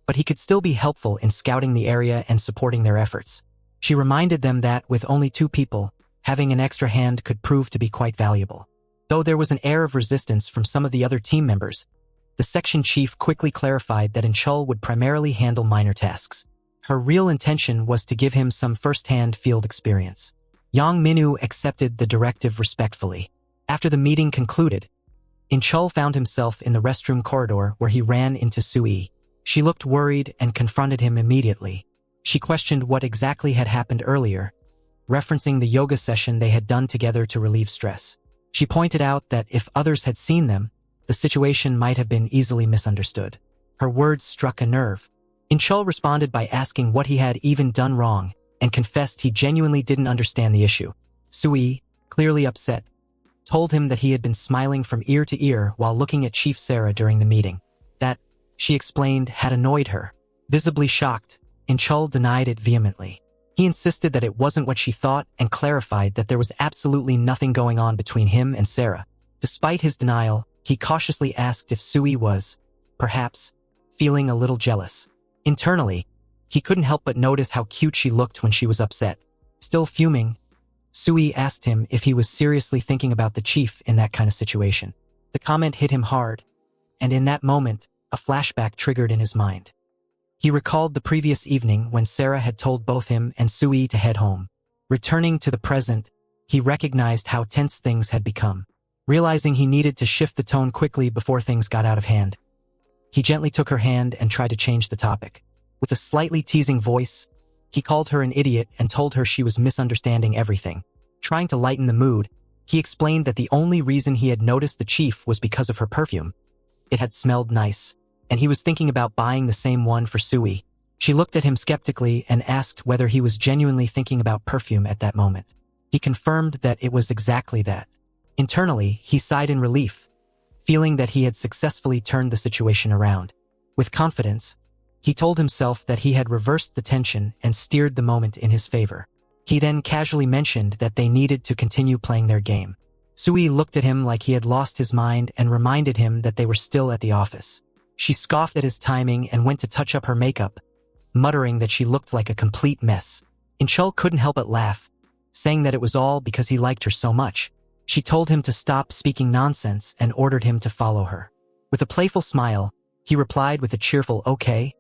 but he could still be helpful in scouting the area and supporting their efforts. She reminded them that, with only 2 people, having an extra hand could prove to be quite valuable. Though there was an air of resistance from some of the other team members, the section chief quickly clarified that Inchul would primarily handle minor tasks. Her real intention was to give him some first-hand field experience. Yang Minu accepted the directive respectfully. After the meeting concluded, Inchul found himself in the restroom corridor where he ran into Sui. She looked worried and confronted him immediately. She questioned what exactly had happened earlier, referencing the yoga session they had done together to relieve stress. She pointed out that if others had seen them, the situation might have been easily misunderstood. Her words struck a nerve. Inchul responded by asking what he had even done wrong and confessed he genuinely didn't understand the issue. Sui, clearly upset, told him that he had been smiling from ear to ear while looking at Chief Sarah during the meeting. That, she explained, had annoyed her. Visibly shocked, Inchul denied it vehemently. He insisted that it wasn't what she thought and clarified that there was absolutely nothing going on between him and Sarah. Despite his denial, he cautiously asked if Sui was, perhaps, feeling a little jealous. Internally, he couldn't help but notice how cute she looked when she was upset. Still fuming, Sui asked him if he was seriously thinking about the chief in that kind of situation. The comment hit him hard, and in that moment, a flashback triggered in his mind. He recalled the previous evening when Sarah had told both him and Sui to head home. Returning to the present, he recognized how tense things had become. Realizing he needed to shift the tone quickly before things got out of hand, he gently took her hand and tried to change the topic. With a slightly teasing voice, he called her an idiot and told her she was misunderstanding everything. Trying to lighten the mood, he explained that the only reason he had noticed the chief was because of her perfume. It had smelled nice, and he was thinking about buying the same one for Sui. She looked at him skeptically and asked whether he was genuinely thinking about perfume at that moment. He confirmed that it was exactly that. Internally, he sighed in relief, feeling that he had successfully turned the situation around. With confidence, he told himself that he had reversed the tension and steered the moment in his favor. He then casually mentioned that they needed to continue playing their game. Sui looked at him like he had lost his mind and reminded him that they were still at the office. She scoffed at his timing and went to touch up her makeup, muttering that she looked like a complete mess. Inchul couldn't help but laugh, saying that it was all because he liked her so much. She told him to stop speaking nonsense and ordered him to follow her. With a playful smile, he replied with a cheerful "okay,"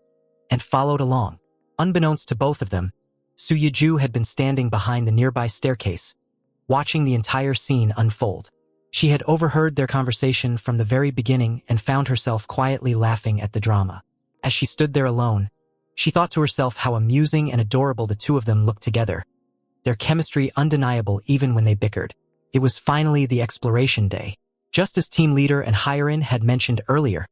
and followed along. Unbeknownst to both of them, Su Yiju had been standing behind the nearby staircase, watching the entire scene unfold. She had overheard their conversation from the very beginning and found herself quietly laughing at the drama. As she stood there alone, she thought to herself how amusing and adorable the two of them looked together, their chemistry undeniable even when they bickered. It was finally the exploration day. Just as team leader and Hyerin had mentioned earlier,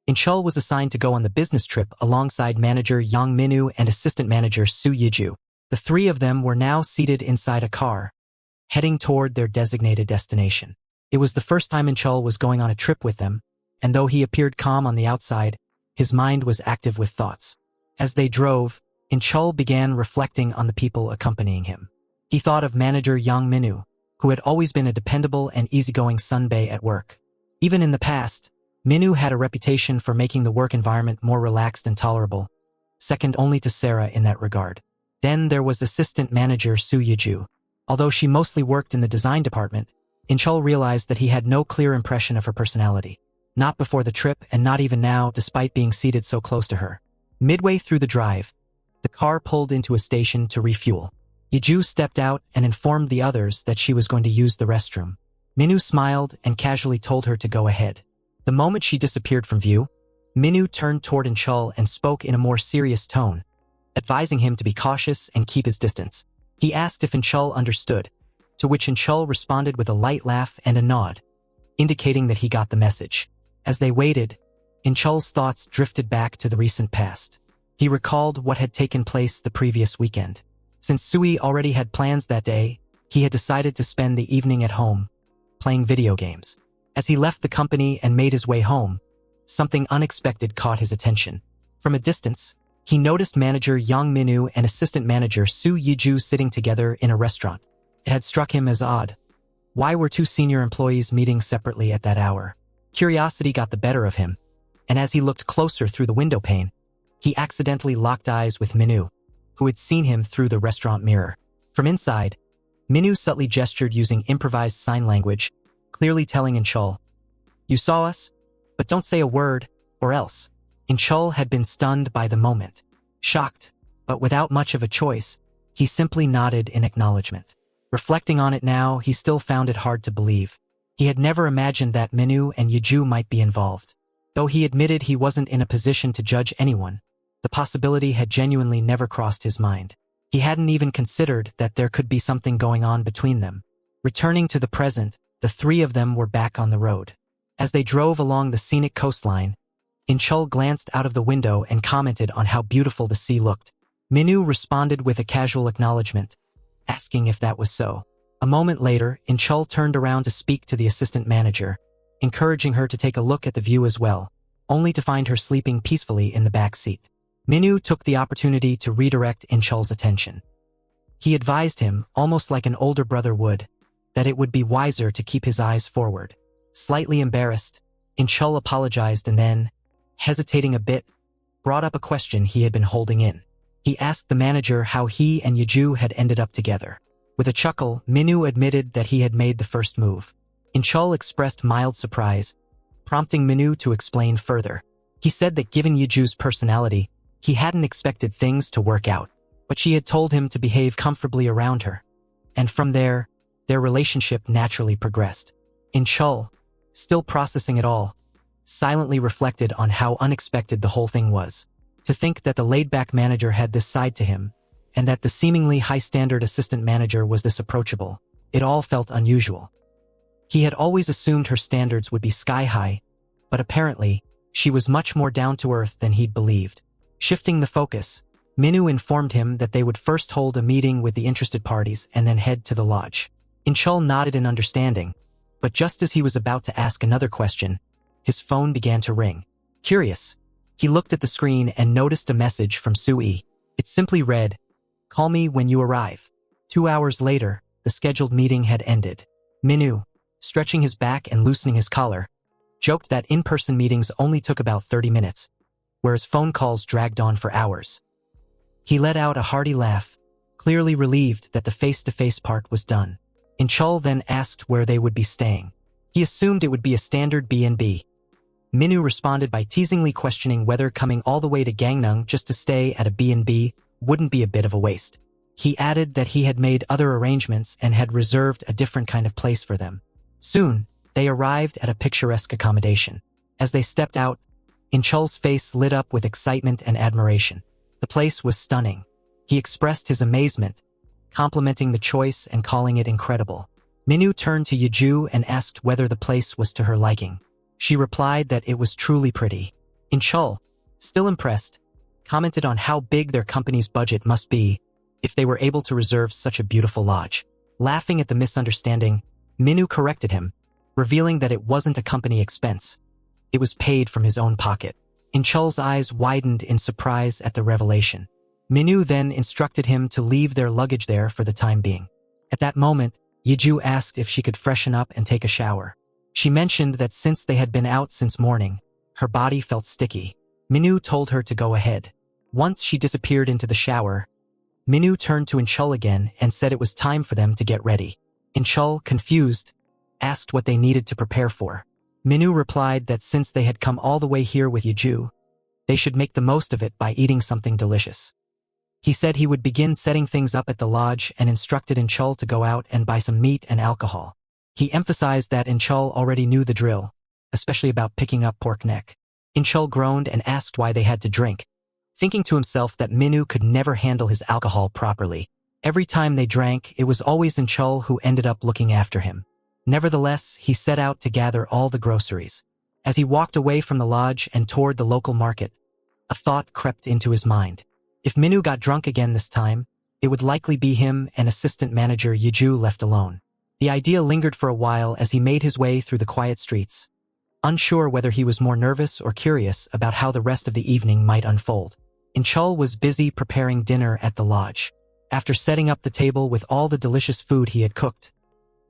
Inchul was assigned to go on the business trip alongside manager Yang Minu and assistant manager Su Yiju. The three of them were now seated inside a car, heading toward their designated destination. It was the first time Inchul was going on a trip with them, and though he appeared calm on the outside, his mind was active with thoughts. As they drove, Inchul began reflecting on the people accompanying him. He thought of manager Yang Minu, who had always been a dependable and easygoing sunbae at work. Even in the past, Minu had a reputation for making the work environment more relaxed and tolerable, second only to Sarah in that regard. Then there was assistant manager Su Yiju. Although she mostly worked in the design department, Inchul realized that he had no clear impression of her personality. Not before the trip and not even now, despite being seated so close to her. Midway through the drive, the car pulled into a station to refuel. Yiju stepped out and informed the others that she was going to use the restroom. Minu smiled and casually told her to go ahead. The moment she disappeared from view, Minu turned toward Inchul and spoke in a more serious tone, advising him to be cautious and keep his distance. He asked if Inchul understood, to which Inchul responded with a light laugh and a nod, indicating that he got the message. As they waited, Inchul's thoughts drifted back to the recent past. He recalled what had taken place the previous weekend. Since Sui already had plans that day, he had decided to spend the evening at home, playing video games. As he left the company and made his way home, something unexpected caught his attention. From a distance, he noticed manager Yang Minu and assistant manager Su Yiju sitting together in a restaurant. It had struck him as odd. Why were two senior employees meeting separately at that hour? Curiosity got the better of him, and as he looked closer through the window pane, he accidentally locked eyes with Minu, who had seen him through the restaurant mirror. From inside, Minu subtly gestured using improvised sign language, clearly telling Inchul, "You saw us, but don't say a word, or else." Inchul had been stunned by the moment. Shocked, but without much of a choice, he simply nodded in acknowledgement. Reflecting on it now, he still found it hard to believe. He had never imagined that Minu and Yiju might be involved. Though he admitted he wasn't in a position to judge anyone, the possibility had genuinely never crossed his mind. He hadn't even considered that there could be something going on between them. Returning to the present, the three of them were back on the road. As they drove along the scenic coastline, Inchul glanced out of the window and commented on how beautiful the sea looked. Minu responded with a casual acknowledgement, asking if that was so. A moment later, Inchul turned around to speak to the assistant manager, encouraging her to take a look at the view as well, only to find her sleeping peacefully in the back seat. Minu took the opportunity to redirect Inchul's attention. He advised him, almost like an older brother would, that it would be wiser to keep his eyes forward. Slightly embarrassed, Inchul apologized and then, hesitating a bit, brought up a question he had been holding in. He asked the manager how he and Yiju had ended up together. With a chuckle, Minu admitted that he had made the first move. Inchul expressed mild surprise, prompting Minu to explain further. He said that given Yiju's personality, he hadn't expected things to work out, but she had told him to behave comfortably around her. And from there, their relationship naturally progressed. Inchul, still processing it all, silently reflected on how unexpected the whole thing was. To think that the laid-back manager had this side to him, and that the seemingly high-standard assistant manager was this approachable, it all felt unusual. He had always assumed her standards would be sky-high, but apparently, she was much more down-to-earth than he'd believed. Shifting the focus, Minu informed him that they would first hold a meeting with the interested parties and then head to the lodge. Inchul nodded in understanding, but just as he was about to ask another question, his phone began to ring. Curious, he looked at the screen and noticed a message from Sui. It simply read, "Call me when you arrive." 2 hours later, the scheduled meeting had ended. Minu, stretching his back and loosening his collar, joked that in-person meetings only took about 30 minutes, whereas phone calls dragged on for hours. He let out a hearty laugh, clearly relieved that the face-to-face part was done. Inchul then asked where they would be staying. He assumed it would be a standard B&B. Minu responded by teasingly questioning whether coming all the way to Gangneung just to stay at a B&B wouldn't be a bit of a waste. He added that he had made other arrangements and had reserved a different kind of place for them. Soon, they arrived at a picturesque accommodation. As they stepped out, Inchul's face lit up with excitement and admiration. The place was stunning. He expressed his amazement, complimenting the choice and calling it incredible. Minu turned to Yeju and asked whether the place was to her liking. She replied that it was truly pretty. Inchul, still impressed, commented on how big their company's budget must be if they were able to reserve such a beautiful lodge. Laughing at the misunderstanding, Minu corrected him, revealing that it wasn't a company expense. It was paid from his own pocket. Inchul's eyes widened in surprise at the revelation. Minu then instructed him to leave their luggage there for the time being. At that moment, Yeju asked if she could freshen up and take a shower. She mentioned that since they had been out since morning, her body felt sticky. Minu told her to go ahead. Once she disappeared into the shower, Minu turned to Inchul again and said it was time for them to get ready. Inchul, confused, asked what they needed to prepare for. Minu replied that since they had come all the way here with Yeju, they should make the most of it by eating something delicious. He said he would begin setting things up at the lodge and instructed Inchul to go out and buy some meat and alcohol. He emphasized that Inchul already knew the drill, especially about picking up pork neck. Inchul groaned and asked why they had to drink, thinking to himself that Minu could never handle his alcohol properly. Every time they drank, it was always Inchul who ended up looking after him. Nevertheless, he set out to gather all the groceries. As he walked away from the lodge and toward the local market, a thought crept into his mind. If Minu got drunk again this time, it would likely be him and assistant manager Yeju left alone. The idea lingered for a while as he made his way through the quiet streets, unsure whether he was more nervous or curious about how the rest of the evening might unfold. Inchul was busy preparing dinner at the lodge. After setting up the table with all the delicious food he had cooked,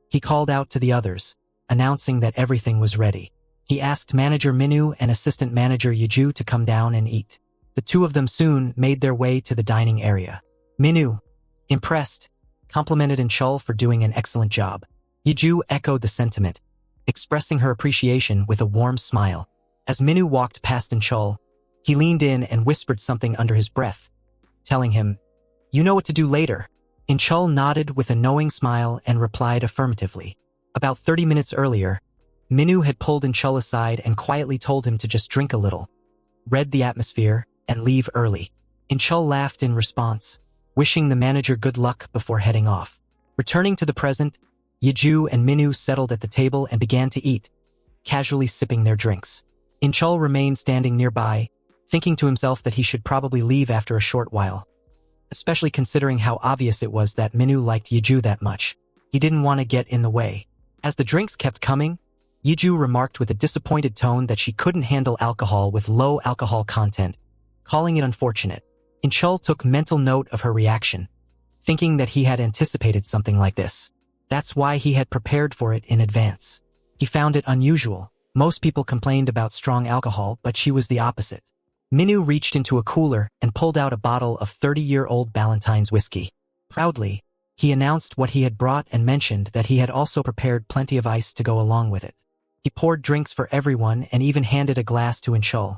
he called out to the others, announcing that everything was ready. He asked manager Minu and assistant manager Yeju to come down and eat. The two of them soon made their way to the dining area. Minu, impressed, complimented Inchul for doing an excellent job. Yeju echoed the sentiment, expressing her appreciation with a warm smile. As Minu walked past Inchul, he leaned in and whispered something under his breath, telling him, "You know what to do later." Inchul nodded with a knowing smile and replied affirmatively. About 30 minutes earlier, Minu had pulled Inchul aside and quietly told him to just drink a little, read the atmosphere, and leave early. Inchul laughed in response, wishing the manager good luck before heading off. Returning to the present, Yeju and Minu settled at the table and began to eat, casually sipping their drinks. Inchul remained standing nearby, thinking to himself that he should probably leave after a short while, especially considering how obvious it was that Minu liked Yeju that much. He didn't want to get in the way. As the drinks kept coming, Yeju remarked with a disappointed tone that she couldn't handle alcohol with low alcohol content, calling it unfortunate. Inchul took mental note of her reaction, thinking that he had anticipated something like this. That's why he had prepared for it in advance. He found it unusual. Most people complained about strong alcohol, but she was the opposite. Minu reached into a cooler and pulled out a bottle of 30-year-old Ballantine's whiskey. Proudly, he announced what he had brought and mentioned that he had also prepared plenty of ice to go along with it. He poured drinks for everyone and even handed a glass to Inchul,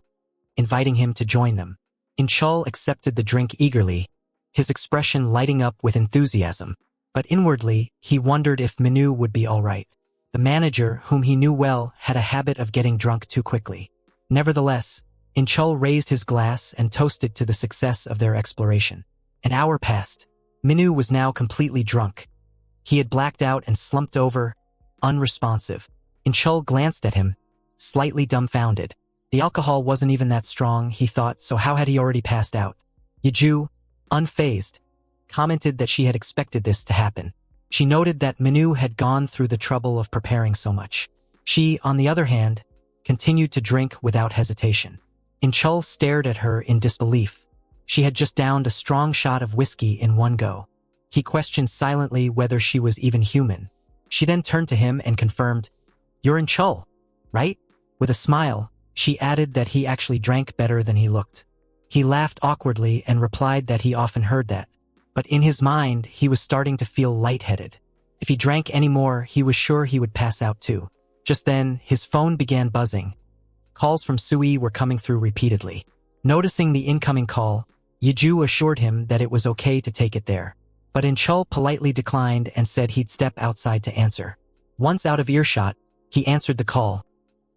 inviting him to join them. Inchul accepted the drink eagerly, his expression lighting up with enthusiasm. But inwardly, he wondered if Minu would be all right. The manager, whom he knew well, had a habit of getting drunk too quickly. Nevertheless, Inchul raised his glass and toasted to the success of their exploration. An hour passed. Minu was now completely drunk. He had blacked out and slumped over, unresponsive. Inchul glanced at him, slightly dumbfounded. The alcohol wasn't even that strong, he thought, so how had he already passed out? Yeju, unfazed, commented that she had expected this to happen. She noted that Minu had gone through the trouble of preparing so much. She, on the other hand, continued to drink without hesitation. Inchul stared at her in disbelief. She had just downed a strong shot of whiskey in one go. He questioned silently whether she was even human. She then turned to him and confirmed, "You're Inchul, right?" With a smile, she added that he actually drank better than he looked. He laughed awkwardly and replied that he often heard that. But in his mind, he was starting to feel lightheaded. If he drank any more, he was sure he would pass out too. Just then, his phone began buzzing. Calls from Sui were coming through repeatedly. Noticing the incoming call, Yeju assured him that it was okay to take it there. But Inchul politely declined and said he'd step outside to answer. Once out of earshot, he answered the call,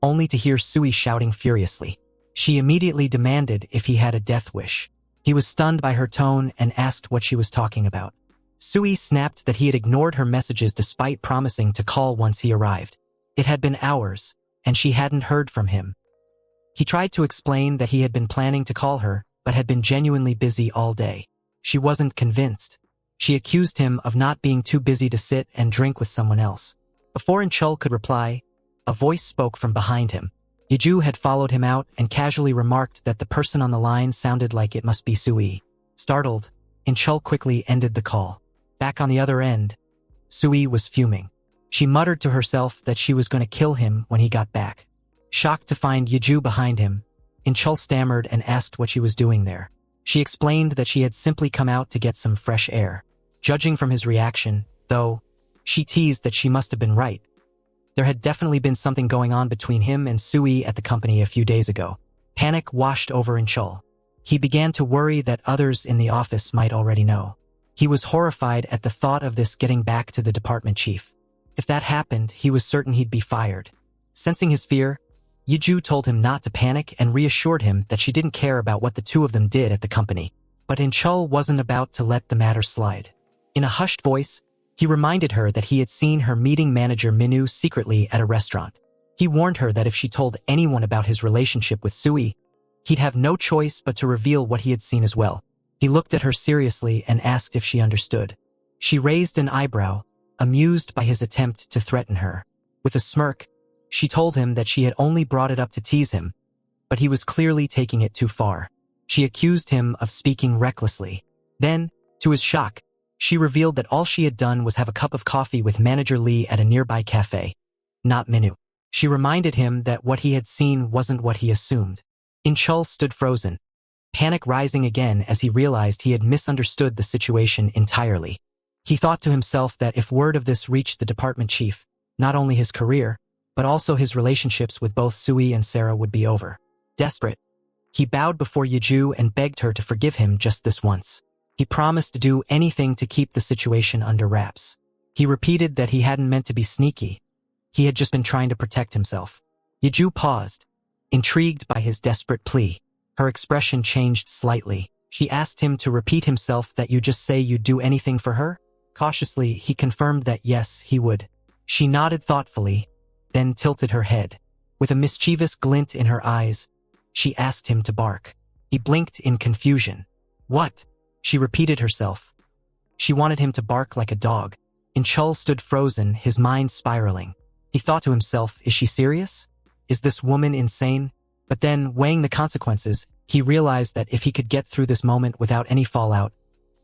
only to hear Sui shouting furiously. She immediately demanded if he had a death wish. He was stunned by her tone and asked what she was talking about. Sui snapped that he had ignored her messages despite promising to call once he arrived. It had been hours, and she hadn't heard from him. He tried to explain that he had been planning to call her, but had been genuinely busy all day. She wasn't convinced. She accused him of not being too busy to sit and drink with someone else. Before Inchul could reply, a voice spoke from behind him. Yeju had followed him out and casually remarked that the person on the line sounded like it must be Sui. Startled, Inchul quickly ended the call. Back on the other end, Sui was fuming. She muttered to herself that she was going to kill him when he got back. Shocked to find Yeju behind him, Inchul stammered and asked what she was doing there. She explained that she had simply come out to get some fresh air. Judging from his reaction, though, she teased that she must have been right. There had definitely been something going on between him and Sui at the company a few days ago. Panic washed over Inchul. He began to worry that others in the office might already know. He was horrified at the thought of this getting back to the department chief. If that happened, he was certain he'd be fired. Sensing his fear, Yeju told him not to panic and reassured him that she didn't care about what the two of them did at the company. But Inchul wasn't about to let the matter slide. In a hushed voice, he reminded her that he had seen her meeting manager Minu secretly at a restaurant. He warned her that if she told anyone about his relationship with Sui, he'd have no choice but to reveal what he had seen as well. He looked at her seriously and asked if she understood. She raised an eyebrow, amused by his attempt to threaten her. With a smirk, she told him that she had only brought it up to tease him, but he was clearly taking it too far. She accused him of speaking recklessly. Then, to his shock, she revealed that all she had done was have a cup of coffee with Manager Lee at a nearby cafe, not Minu. She reminded him that what he had seen wasn't what he assumed. Inchul stood frozen, panic rising again as he realized he had misunderstood the situation entirely. He thought to himself that if word of this reached the department chief, not only his career, but also his relationships with both Sui and Sarah would be over. Desperate, he bowed before Yeju and begged her to forgive him just this once. He promised to do anything to keep the situation under wraps. He repeated that he hadn't meant to be sneaky. He had just been trying to protect himself. Yeju paused, intrigued by his desperate plea. Her expression changed slightly. She asked him to repeat himself that you just say you'd do anything for her? Cautiously, he confirmed that yes, he would. She nodded thoughtfully, then tilted her head. With a mischievous glint in her eyes, she asked him to bark. He blinked in confusion. What? She repeated herself. She wanted him to bark like a dog. Inchul stood frozen, his mind spiraling. He thought to himself, is she serious? Is this woman insane? But then, weighing the consequences, he realized that if he could get through this moment without any fallout,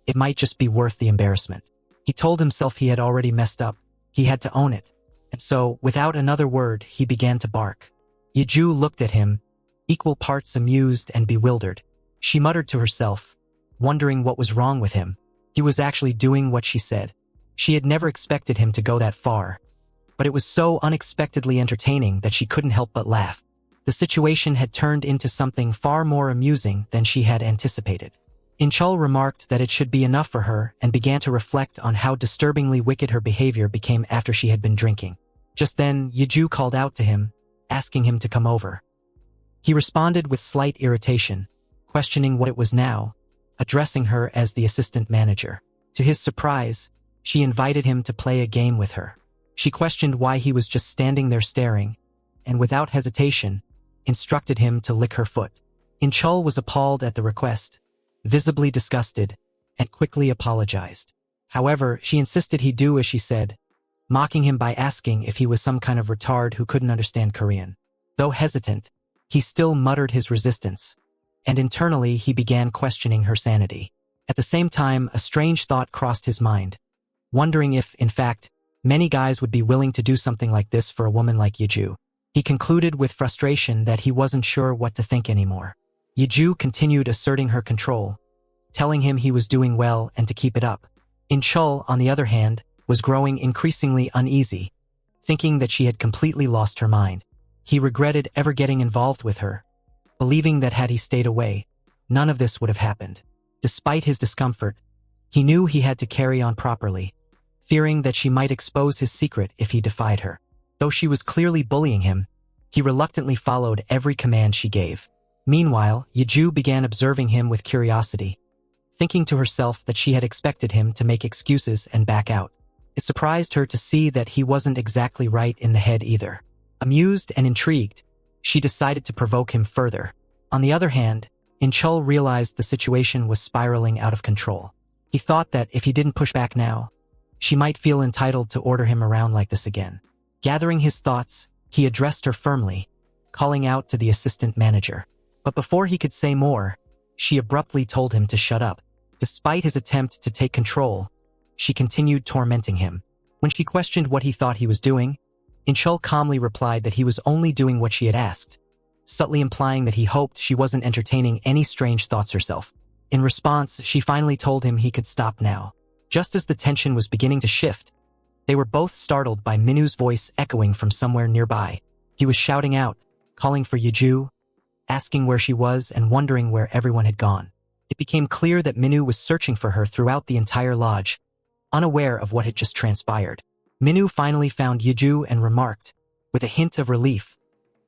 it might just be worth the embarrassment. He told himself he had already messed up. He had to own it. And so, without another word, he began to bark. Yeju looked at him, equal parts amused and bewildered. She muttered to herself, wondering what was wrong with him. He was actually doing what she said. She had never expected him to go that far. But it was so unexpectedly entertaining that she couldn't help but laugh. The situation had turned into something far more amusing than she had anticipated. Inchul remarked that it should be enough for her and began to reflect on how disturbingly wicked her behavior became after she had been drinking. Just then, Yeju called out to him, asking him to come over. He responded with slight irritation, questioning what it was now, addressing her as the assistant manager. To his surprise, she invited him to play a game with her. She questioned why he was just standing there staring, and without hesitation, instructed him to lick her foot. Inchul was appalled at the request, visibly disgusted, and quickly apologized. However, she insisted he do as she said, mocking him by asking if he was some kind of retard who couldn't understand Korean. Though hesitant, he still muttered his resistance, and internally he began questioning her sanity. At the same time, a strange thought crossed his mind, wondering if, in fact, many guys would be willing to do something like this for a woman like Yeju. He concluded with frustration that he wasn't sure what to think anymore. Yeju continued asserting her control, telling him he was doing well and to keep it up. Inchul, on the other hand, was growing increasingly uneasy, thinking that she had completely lost her mind. He regretted ever getting involved with her, believing that had he stayed away, none of this would have happened. Despite his discomfort, he knew he had to carry on properly, fearing that she might expose his secret if he defied her. Though she was clearly bullying him, he reluctantly followed every command she gave. Meanwhile, Yeju began observing him with curiosity, thinking to herself that she had expected him to make excuses and back out. It surprised her to see that he wasn't exactly right in the head either. Amused and intrigued, she decided to provoke him further. On the other hand, Inchul realized the situation was spiraling out of control. He thought that if he didn't push back now, she might feel entitled to order him around like this again. Gathering his thoughts, he addressed her firmly, calling out to the assistant manager. But before he could say more, she abruptly told him to shut up. Despite his attempt to take control, she continued tormenting him. When she questioned what he thought he was doing, Inchul calmly replied that he was only doing what she had asked, subtly implying that he hoped she wasn't entertaining any strange thoughts herself. In response, she finally told him he could stop now. Just as the tension was beginning to shift, they were both startled by Minu's voice echoing from somewhere nearby. He was shouting out, calling for Yeju, asking where she was and wondering where everyone had gone. It became clear that Minu was searching for her throughout the entire lodge, unaware of what had just transpired. Minu finally found Yeju and remarked, with a hint of relief,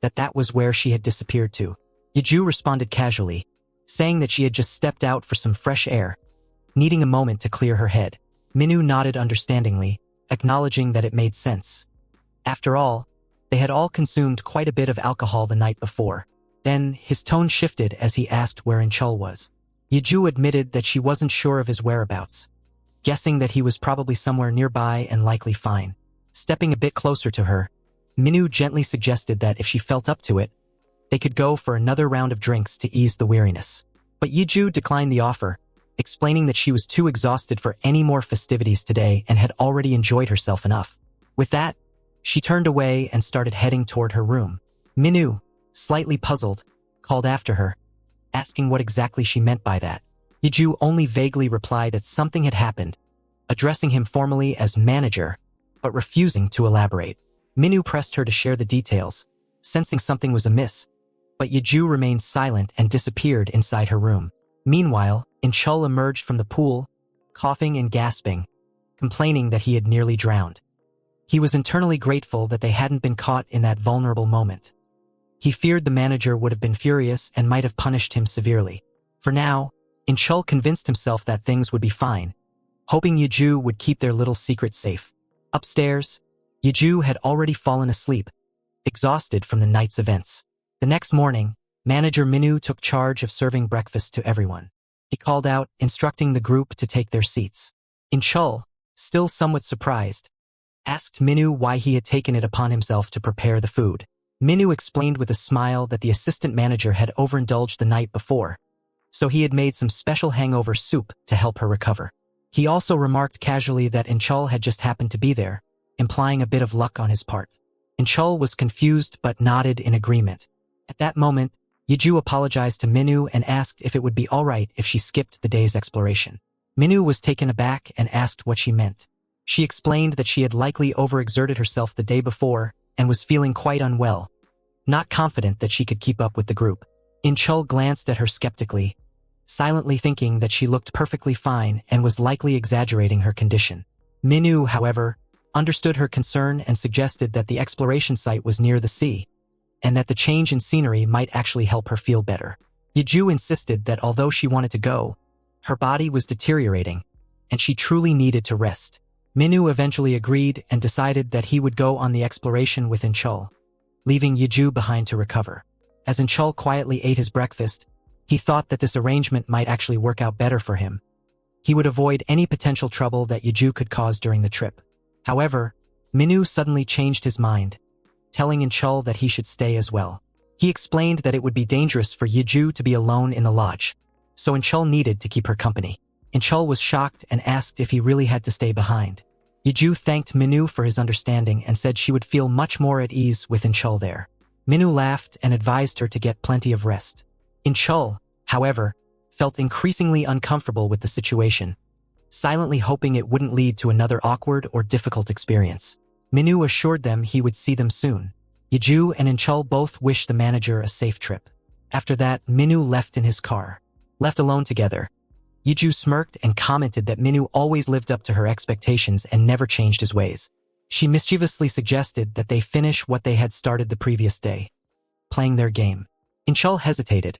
that that was where she had disappeared to. Yeju responded casually, saying that she had just stepped out for some fresh air, needing a moment to clear her head. Minu nodded understandingly, acknowledging that it made sense. After all, they had all consumed quite a bit of alcohol the night before. Then, his tone shifted as he asked where Inchul was. Yeju admitted that she wasn't sure of his whereabouts, guessing that he was probably somewhere nearby and likely fine. Stepping a bit closer to her, Minu gently suggested that if she felt up to it, they could go for another round of drinks to ease the weariness. But Yeju declined the offer, explaining that she was too exhausted for any more festivities today and had already enjoyed herself enough. With that, she turned away and started heading toward her room. Minu, slightly puzzled, called after her, asking what exactly she meant by that. Yeju only vaguely replied that something had happened, addressing him formally as manager, but refusing to elaborate. Minu pressed her to share the details, sensing something was amiss, but Yeju remained silent and disappeared inside her room. Meanwhile, Inchul emerged from the pool, coughing and gasping, complaining that he had nearly drowned. He was internally grateful that they hadn't been caught in that vulnerable moment. He feared the manager would have been furious and might have punished him severely. For now, Inchul convinced himself that things would be fine, hoping Yeju would keep their little secret safe. Upstairs, Yeju had already fallen asleep, exhausted from the night's events. The next morning, Manager Minu took charge of serving breakfast to everyone. He called out, instructing the group to take their seats. Inchul, still somewhat surprised, asked Minu why he had taken it upon himself to prepare the food. Minu explained with a smile that the assistant manager had overindulged the night before, so he had made some special hangover soup to help her recover. He also remarked casually that Inchul had just happened to be there, implying a bit of luck on his part. Inchul was confused but nodded in agreement. At that moment, Yeju apologized to Minu and asked if it would be all right if she skipped the day's exploration. Minu was taken aback and asked what she meant. She explained that she had likely overexerted herself the day before and was feeling quite unwell, not confident that she could keep up with the group. Inchul glanced at her skeptically, silently thinking that she looked perfectly fine and was likely exaggerating her condition. Minu, however, understood her concern and suggested that the exploration site was near the sea, and that the change in scenery might actually help her feel better. Yeju insisted that although she wanted to go, her body was deteriorating, and she truly needed to rest. Minu eventually agreed and decided that he would go on the exploration with Inchul, leaving Yeju behind to recover. As Inchul quietly ate his breakfast, he thought that this arrangement might actually work out better for him. He would avoid any potential trouble that Yeju could cause during the trip. However, Minu suddenly changed his mind, telling Inchul that he should stay as well. He explained that it would be dangerous for Yeju to be alone in the lodge, so Inchul needed to keep her company. Inchul was shocked and asked if he really had to stay behind. Yeju thanked Minu for his understanding and said she would feel much more at ease with Inchul there. Minu laughed and advised her to get plenty of rest. Inchul, however, felt increasingly uncomfortable with the situation, silently hoping it wouldn't lead to another awkward or difficult experience. Minu assured them he would see them soon. Yeju and Inchul both wished the manager a safe trip. After that, Minu left in his car. Left alone together, Yeju smirked and commented that Minu always lived up to her expectations and never changed his ways. She mischievously suggested that they finish what they had started the previous day, playing their game. Inchul hesitated,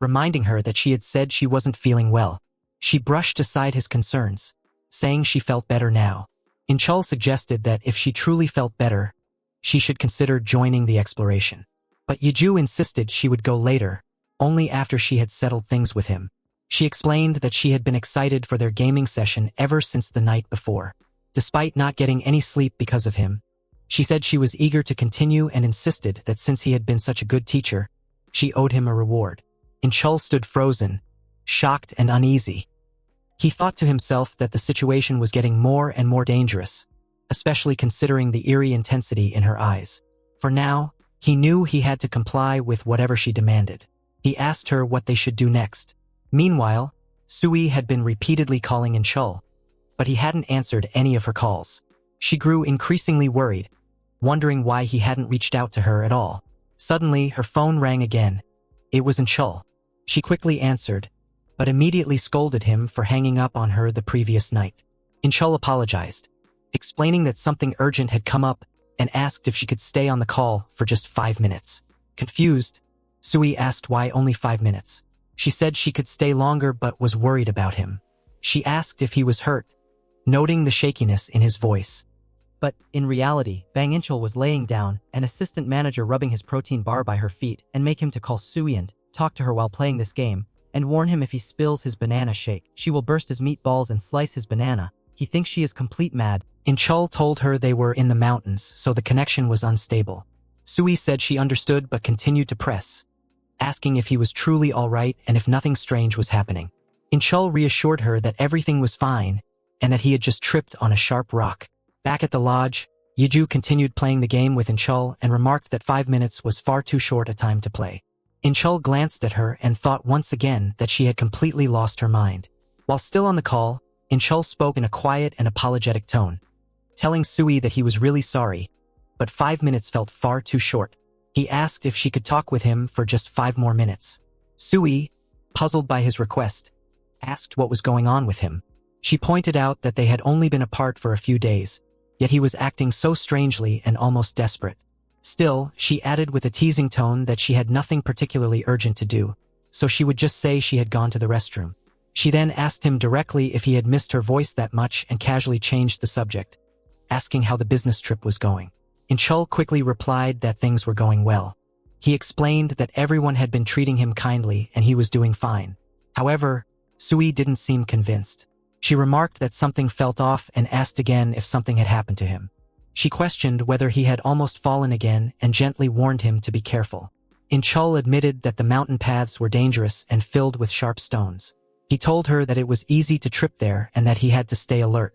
reminding her that she had said she wasn't feeling well. She brushed aside his concerns, saying she felt better now. Inchul suggested that if she truly felt better, she should consider joining the exploration. But Yeju insisted she would go later, only after she had settled things with him. She explained that she had been excited for their gaming session ever since the night before. Despite not getting any sleep because of him, she said she was eager to continue and insisted that since he had been such a good teacher, she owed him a reward. Inchul stood frozen, shocked and uneasy. He thought to himself that the situation was getting more and more dangerous, especially considering the eerie intensity in her eyes. For now, he knew he had to comply with whatever she demanded. He asked her what they should do next. Meanwhile, Sui had been repeatedly calling Inchul, but he hadn't answered any of her calls. She grew increasingly worried, wondering why he hadn't reached out to her at all. Suddenly, her phone rang again. It was Inchul. She quickly answered, but immediately scolded him for hanging up on her the previous night. Inchul apologized, explaining that something urgent had come up and asked if she could stay on the call for just 5 minutes. Confused, Sui asked why only 5 minutes. She said she could stay longer but was worried about him. She asked if he was hurt, noting the shakiness in his voice. But, in reality, Bang Inchul was laying down, an assistant manager rubbing his protein bar by her feet and make him to call Sui and talk to her while playing this game, and warn him if he spills his banana shake, she will burst his meatballs and slice his banana. He thinks she is complete mad. Inchul told her they were in the mountains, so the connection was unstable. Sui said she understood but continued to press, asking if he was truly all right and if nothing strange was happening. Inchul reassured her that everything was fine and that he had just tripped on a sharp rock. Back at the lodge, Yeju continued playing the game with Inchul and remarked that 5 minutes was far too short a time to play. Inchul glanced at her and thought once again that she had completely lost her mind. While still on the call, Inchul spoke in a quiet and apologetic tone, telling Sui that he was really sorry, but 5 minutes felt far too short. He asked if she could talk with him for just 5 more minutes. Sui, puzzled by his request, asked what was going on with him. She pointed out that they had only been apart for a few days, yet he was acting so strangely and almost desperate. Still, she added with a teasing tone that she had nothing particularly urgent to do, so she would just say she had gone to the restroom. She then asked him directly if he had missed her voice that much and casually changed the subject, asking how the business trip was going. Inchul quickly replied that things were going well. He explained that everyone had been treating him kindly and he was doing fine. However, Sui didn't seem convinced. She remarked that something felt off and asked again if something had happened to him. She questioned whether he had almost fallen again and gently warned him to be careful. Inchul admitted that the mountain paths were dangerous and filled with sharp stones. He told her that it was easy to trip there and that he had to stay alert.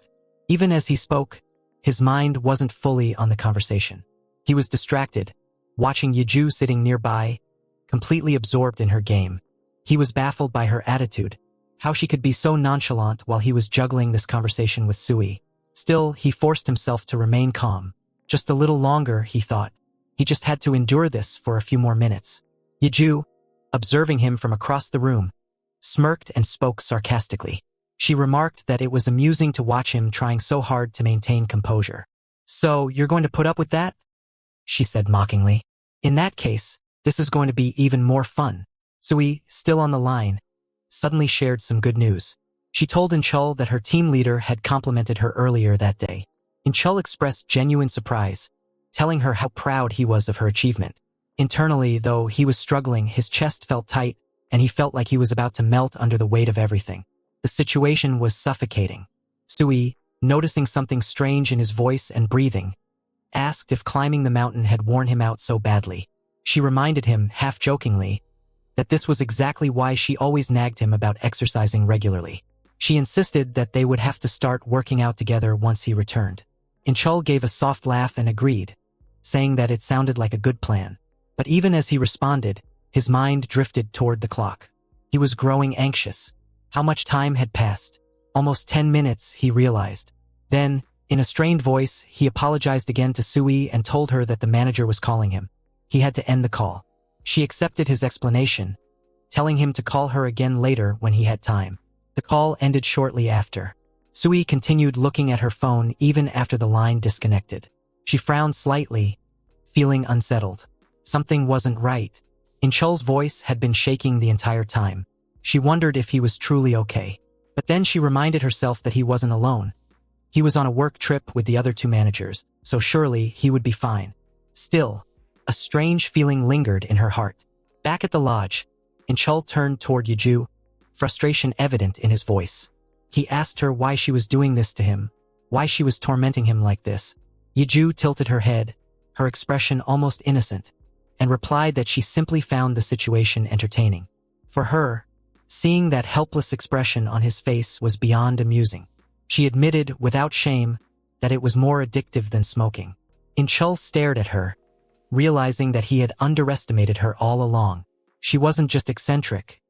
Even as he spoke, his mind wasn't fully on the conversation. He was distracted, watching Yeju sitting nearby, completely absorbed in her game. He was baffled by her attitude, how she could be so nonchalant while he was juggling this conversation with Sui. Still, he forced himself to remain calm. Just a little longer, he thought. He just had to endure this for a few more minutes. Yeju, observing him from across the room, smirked and spoke sarcastically. She remarked that it was amusing to watch him trying so hard to maintain composure. "So, you're going to put up with that?" she said mockingly. "In that case, this is going to be even more fun." Sui, still on the line, suddenly shared some good news. She told Inchul that her team leader had complimented her earlier that day. Inchul expressed genuine surprise, telling her how proud he was of her achievement. Internally, though he was struggling, his chest felt tight, and he felt like he was about to melt under the weight of everything. The situation was suffocating. Sui, noticing something strange in his voice and breathing, asked if climbing the mountain had worn him out so badly. She reminded him, half-jokingly, that this was exactly why she always nagged him about exercising regularly. She insisted that they would have to start working out together once he returned. Inchul gave a soft laugh and agreed, saying that it sounded like a good plan. But even as he responded, his mind drifted toward the clock. He was growing anxious. How much time had passed? Almost 10 minutes, he realized. Then, in a strained voice, he apologized again to Sui and told her that the manager was calling him. He had to end the call. She accepted his explanation, telling him to call her again later when he had time. The call ended shortly after. Sui continued looking at her phone even after the line disconnected. She frowned slightly, feeling unsettled. Something wasn't right. Inchul's voice had been shaking the entire time. She wondered if he was truly okay. But then she reminded herself that he wasn't alone. He was on a work trip with the other two managers, so surely he would be fine. Still, a strange feeling lingered in her heart. Back at the lodge, Inchul turned toward Yeju, frustration evident in his voice. He asked her why she was doing this to him, why she was tormenting him like this. Yeju tilted her head, her expression almost innocent, and replied that she simply found the situation entertaining. For her, seeing that helpless expression on his face was beyond amusing. She admitted, without shame, that it was more addictive than smoking. Inchul stared at her, realizing that he had underestimated her all along. She wasn't just eccentric.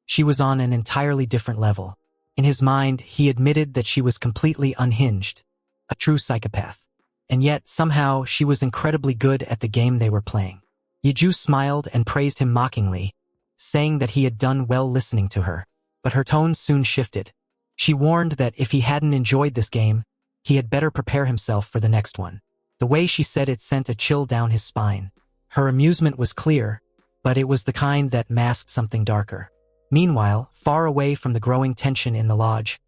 She was on an entirely different level. In his mind, he admitted that she was completely unhinged, a true psychopath. And yet, somehow, she was incredibly good at the game they were playing. Yeju smiled and praised him mockingly, saying that he had done well listening to her. But her tone soon shifted. She warned that if he hadn't enjoyed this game, he had better prepare himself for the next one. The way she said it sent a chill down his spine. Her amusement was clear, but it was the kind that masked something darker. Meanwhile, far away from the growing tension in the lodge,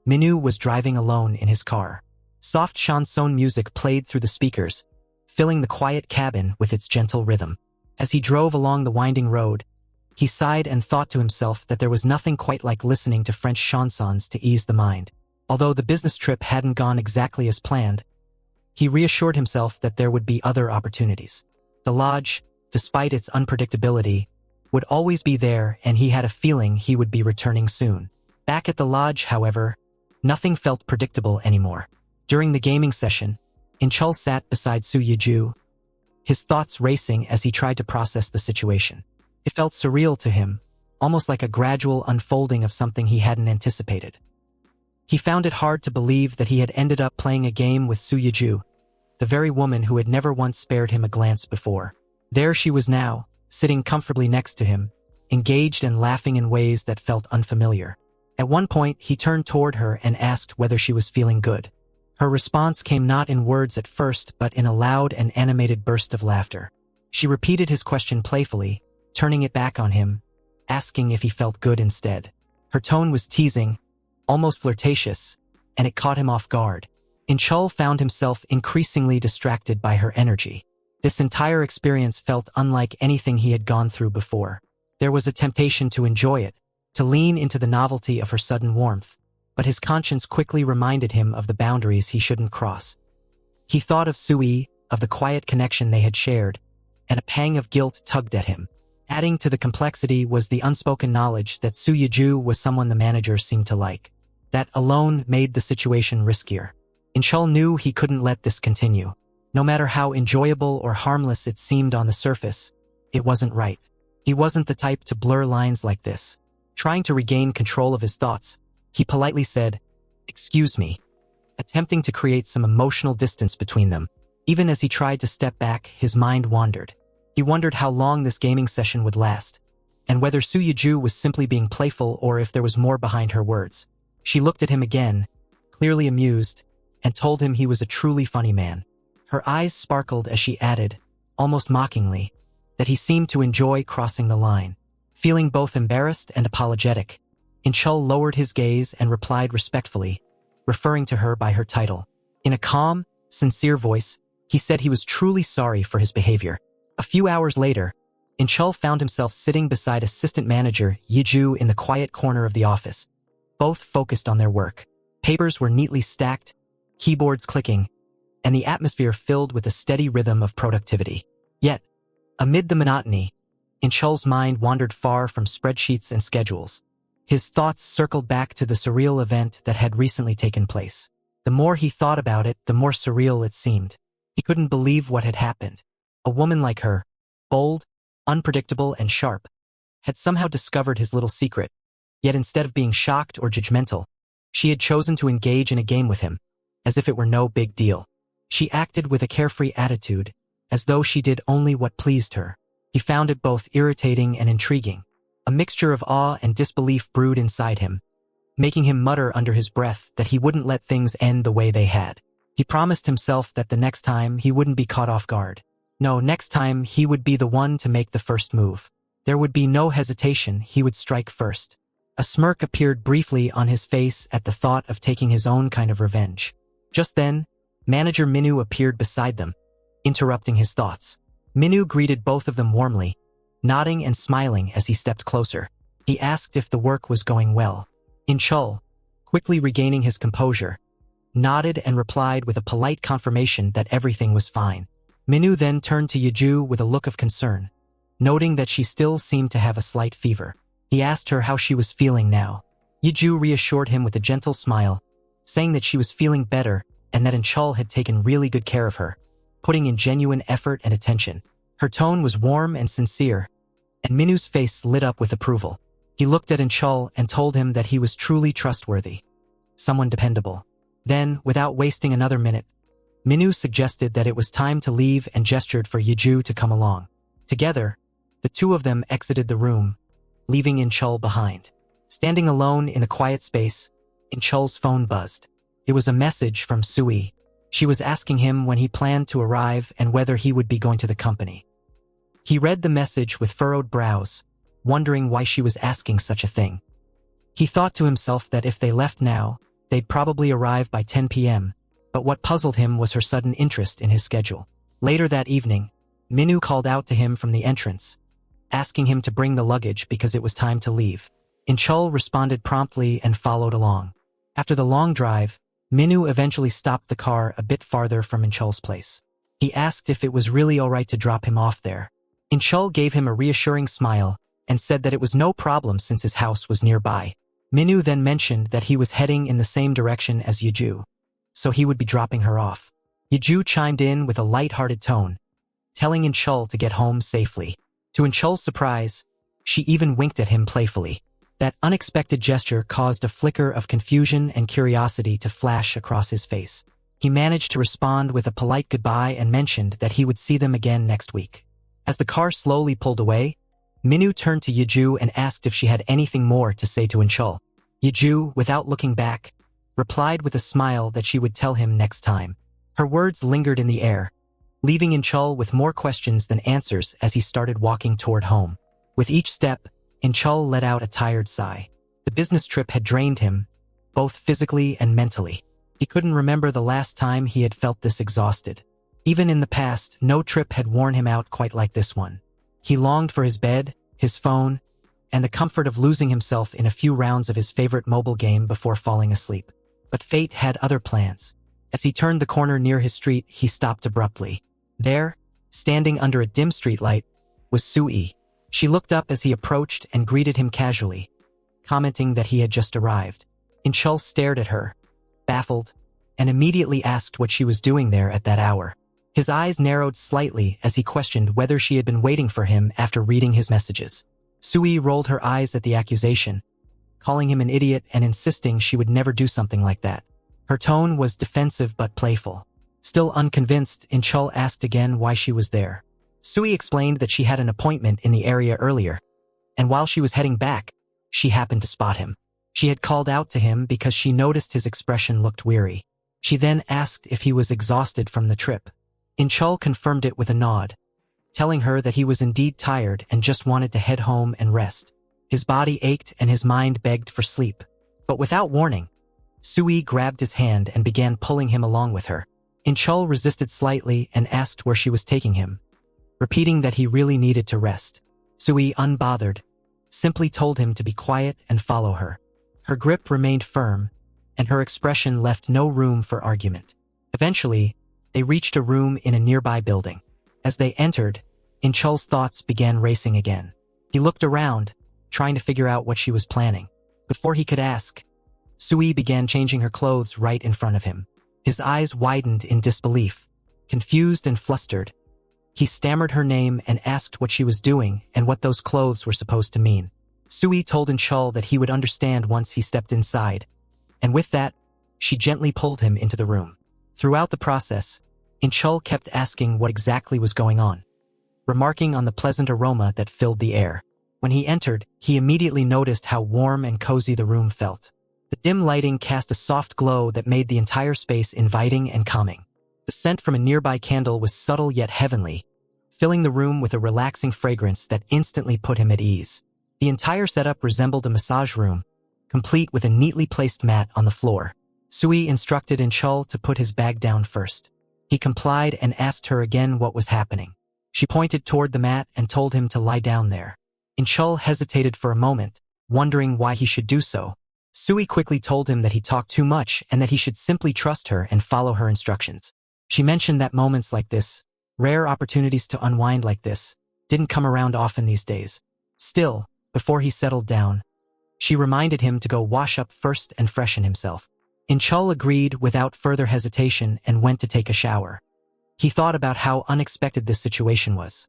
Minu was driving alone in his car. Soft chanson music played through the speakers, filling the quiet cabin with its gentle rhythm. As he drove along the winding road, he sighed and thought to himself that there was nothing quite like listening to French chansons to ease the mind. Although the business trip hadn't gone exactly as planned, he reassured himself that there would be other opportunities. The lodge, despite its unpredictability, would always be there, and he had a feeling he would be returning soon. Back at the lodge, however, nothing felt predictable anymore. During the gaming session, Inchul sat beside Su Yeju, his thoughts racing as he tried to process the situation. It felt surreal to him, almost like a gradual unfolding of something he hadn't anticipated. He found it hard to believe that he had ended up playing a game with Su Yeju, the very woman who had never once spared him a glance before. There she was now, sitting comfortably next to him, engaged and laughing in ways that felt unfamiliar. At one point, he turned toward her and asked whether she was feeling good. Her response came not in words at first, but in a loud and animated burst of laughter. She repeated his question playfully, turning it back on him, asking if he felt good instead. Her tone was teasing, almost flirtatious, and it caught him off guard. Inchul found himself increasingly distracted by her energy. This entire experience felt unlike anything he had gone through before. There was a temptation to enjoy it, to lean into the novelty of her sudden warmth, but his conscience quickly reminded him of the boundaries he shouldn't cross. He thought of Sui, of the quiet connection they had shared, and a pang of guilt tugged at him. Adding to the complexity was the unspoken knowledge that Su Yeju was someone the manager seemed to like. That alone made the situation riskier. Inchul knew he couldn't let this continue. No matter how enjoyable or harmless it seemed on the surface, it wasn't right. He wasn't the type to blur lines like this. Trying to regain control of his thoughts, he politely said, "Excuse me," attempting to create some emotional distance between them. Even as he tried to step back, his mind wandered. He wondered how long this gaming session would last, and whether Su Yeju was simply being playful or if there was more behind her words. She looked at him again, clearly amused, and told him he was a truly funny man. Her eyes sparkled as she added, almost mockingly, that he seemed to enjoy crossing the line. Feeling both embarrassed and apologetic, Inchul lowered his gaze and replied respectfully, referring to her by her title. In a calm, sincere voice, he said he was truly sorry for his behavior. A few hours later, Inchul found himself sitting beside assistant manager Yeju in the quiet corner of the office. Both focused on their work. Papers were neatly stacked, keyboards clicking, and the atmosphere filled with a steady rhythm of productivity. Yet, amid the monotony, Inchul's mind wandered far from spreadsheets and schedules. His thoughts circled back to the surreal event that had recently taken place. The more he thought about it, the more surreal it seemed. He couldn't believe what had happened. A woman like her, bold, unpredictable, and sharp, had somehow discovered his little secret. Yet instead of being shocked or judgmental, she had chosen to engage in a game with him, as if it were no big deal. She acted with a carefree attitude, as though she did only what pleased her. He found it both irritating and intriguing. A mixture of awe and disbelief brewed inside him, making him mutter under his breath that he wouldn't let things end the way they had. He promised himself that the next time he wouldn't be caught off guard. No, next time he would be the one to make the first move. There would be no hesitation, he would strike first. A smirk appeared briefly on his face at the thought of taking his own kind of revenge. Just then, manager Minu appeared beside them, interrupting his thoughts. Minu greeted both of them warmly, nodding and smiling as he stepped closer. He asked if the work was going well. Inchul, quickly regaining his composure, nodded and replied with a polite confirmation that everything was fine. Minu then turned to Yeju with a look of concern, noting that she still seemed to have a slight fever. He asked her how she was feeling now. Yeju reassured him with a gentle smile, saying that she was feeling better and that Inchul had taken really good care of her, putting in genuine effort and attention. Her tone was warm and sincere, and Minu's face lit up with approval. He looked at Inchul and told him that he was truly trustworthy, someone dependable. Then, without wasting another minute, Minu suggested that it was time to leave and gestured for Yeju to come along. Together, the two of them exited the room, leaving Inchul behind. Standing alone in the quiet space, Inchul's phone buzzed. It was a message from Sui. She was asking him when he planned to arrive and whether he would be going to the company. He read the message with furrowed brows, wondering why she was asking such a thing. He thought to himself that if they left now, they'd probably arrive by 10 p.m., but what puzzled him was her sudden interest in his schedule. Later that evening, Minu called out to him from the entrance, asking him to bring the luggage because it was time to leave. Inchul responded promptly and followed along. After the long drive, Minu eventually stopped the car a bit farther from Inchul's place. He asked if it was really all right to drop him off there. Inchul gave him a reassuring smile and said that it was no problem since his house was nearby. Minu then mentioned that he was heading in the same direction as Yeju, so he would be dropping her off. Yeju chimed in with a light-hearted tone, telling Inchul to get home safely. To Inchul's surprise, she even winked at him playfully. That unexpected gesture caused a flicker of confusion and curiosity to flash across his face. He managed to respond with a polite goodbye and mentioned that he would see them again next week. As the car slowly pulled away, Minu turned to Yeju and asked if she had anything more to say to Inchul. Yeju, without looking back, replied with a smile that she would tell him next time. Her words lingered in the air, leaving Inchul with more questions than answers as he started walking toward home. With each step, Inchul let out a tired sigh. The business trip had drained him, both physically and mentally. He couldn't remember the last time he had felt this exhausted. Even in the past, no trip had worn him out quite like this one. He longed for his bed, his phone, and the comfort of losing himself in a few rounds of his favorite mobile game before falling asleep. But fate had other plans. As he turned the corner near his street, he stopped abruptly. There, standing under a dim streetlight, was Sui. She looked up as he approached and greeted him casually, commenting that he had just arrived. Inchul stared at her, baffled, and immediately asked what she was doing there at that hour. His eyes narrowed slightly as he questioned whether she had been waiting for him after reading his messages. Sui rolled her eyes at the accusation, calling him an idiot and insisting she would never do something like that. Her tone was defensive but playful. Still unconvinced, Inchul asked again why she was there. Sui explained that she had an appointment in the area earlier, and while she was heading back, she happened to spot him. She had called out to him because she noticed his expression looked weary. She then asked if he was exhausted from the trip. Inchul confirmed it with a nod, telling her that he was indeed tired and just wanted to head home and rest. His body ached and his mind begged for sleep. But without warning, Sui grabbed his hand and began pulling him along with her. Inchul resisted slightly and asked where she was taking him, repeating that he really needed to rest. Sui, unbothered, simply told him to be quiet and follow her. Her grip remained firm, and her expression left no room for argument. Eventually, they reached a room in a nearby building. As they entered, Inchul's thoughts began racing again. He looked around, trying to figure out what she was planning. Before he could ask, Sui began changing her clothes right in front of him. His eyes widened in disbelief. Confused and flustered, he stammered her name and asked what she was doing and what those clothes were supposed to mean. Sui told Inchul that he would understand once he stepped inside, and with that, she gently pulled him into the room. Throughout the process, Inchul kept asking what exactly was going on, remarking on the pleasant aroma that filled the air. When he entered, he immediately noticed how warm and cozy the room felt. The dim lighting cast a soft glow that made the entire space inviting and calming. The scent from a nearby candle was subtle yet heavenly, filling the room with a relaxing fragrance that instantly put him at ease. The entire setup resembled a massage room, complete with a neatly placed mat on the floor. Sui instructed Inchul to put his bag down first. He complied and asked her again what was happening. She pointed toward the mat and told him to lie down there. Inchul hesitated for a moment, wondering why he should do so. Sui quickly told him that he talked too much and that he should simply trust her and follow her instructions. She mentioned that moments like this, rare opportunities to unwind like this, didn't come around often these days. Still, before he settled down, she reminded him to go wash up first and freshen himself. Inchul agreed without further hesitation and went to take a shower. He thought about how unexpected this situation was.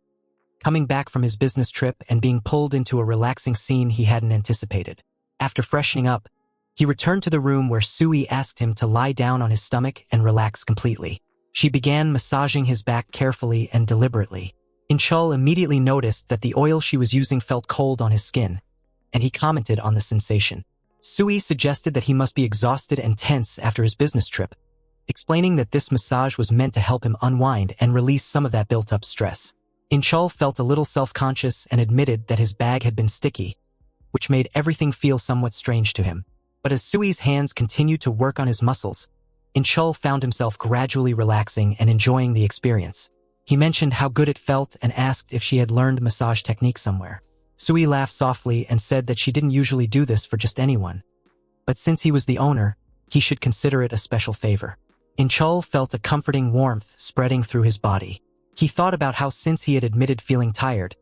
Coming back from his business trip and being pulled into a relaxing scene he hadn't anticipated. After freshening up, he returned to the room where Sui asked him to lie down on his stomach and relax completely. She began massaging his back carefully and deliberately. Inchul immediately noticed that the oil she was using felt cold on his skin, and he commented on the sensation. Sui suggested that he must be exhausted and tense after his business trip, explaining that this massage was meant to help him unwind and release some of that built-up stress. Inchul felt a little self-conscious and admitted that his bag had been sticky, which made everything feel somewhat strange to him. But as Sui's hands continued to work on his muscles, Inchul found himself gradually relaxing and enjoying the experience. He mentioned how good it felt and asked if she had learned massage technique somewhere. Sui laughed softly and said that she didn't usually do this for just anyone. But since he was the owner, he should consider it a special favor. Inchul felt a comforting warmth spreading through his body. He thought about how since he had admitted feeling tired,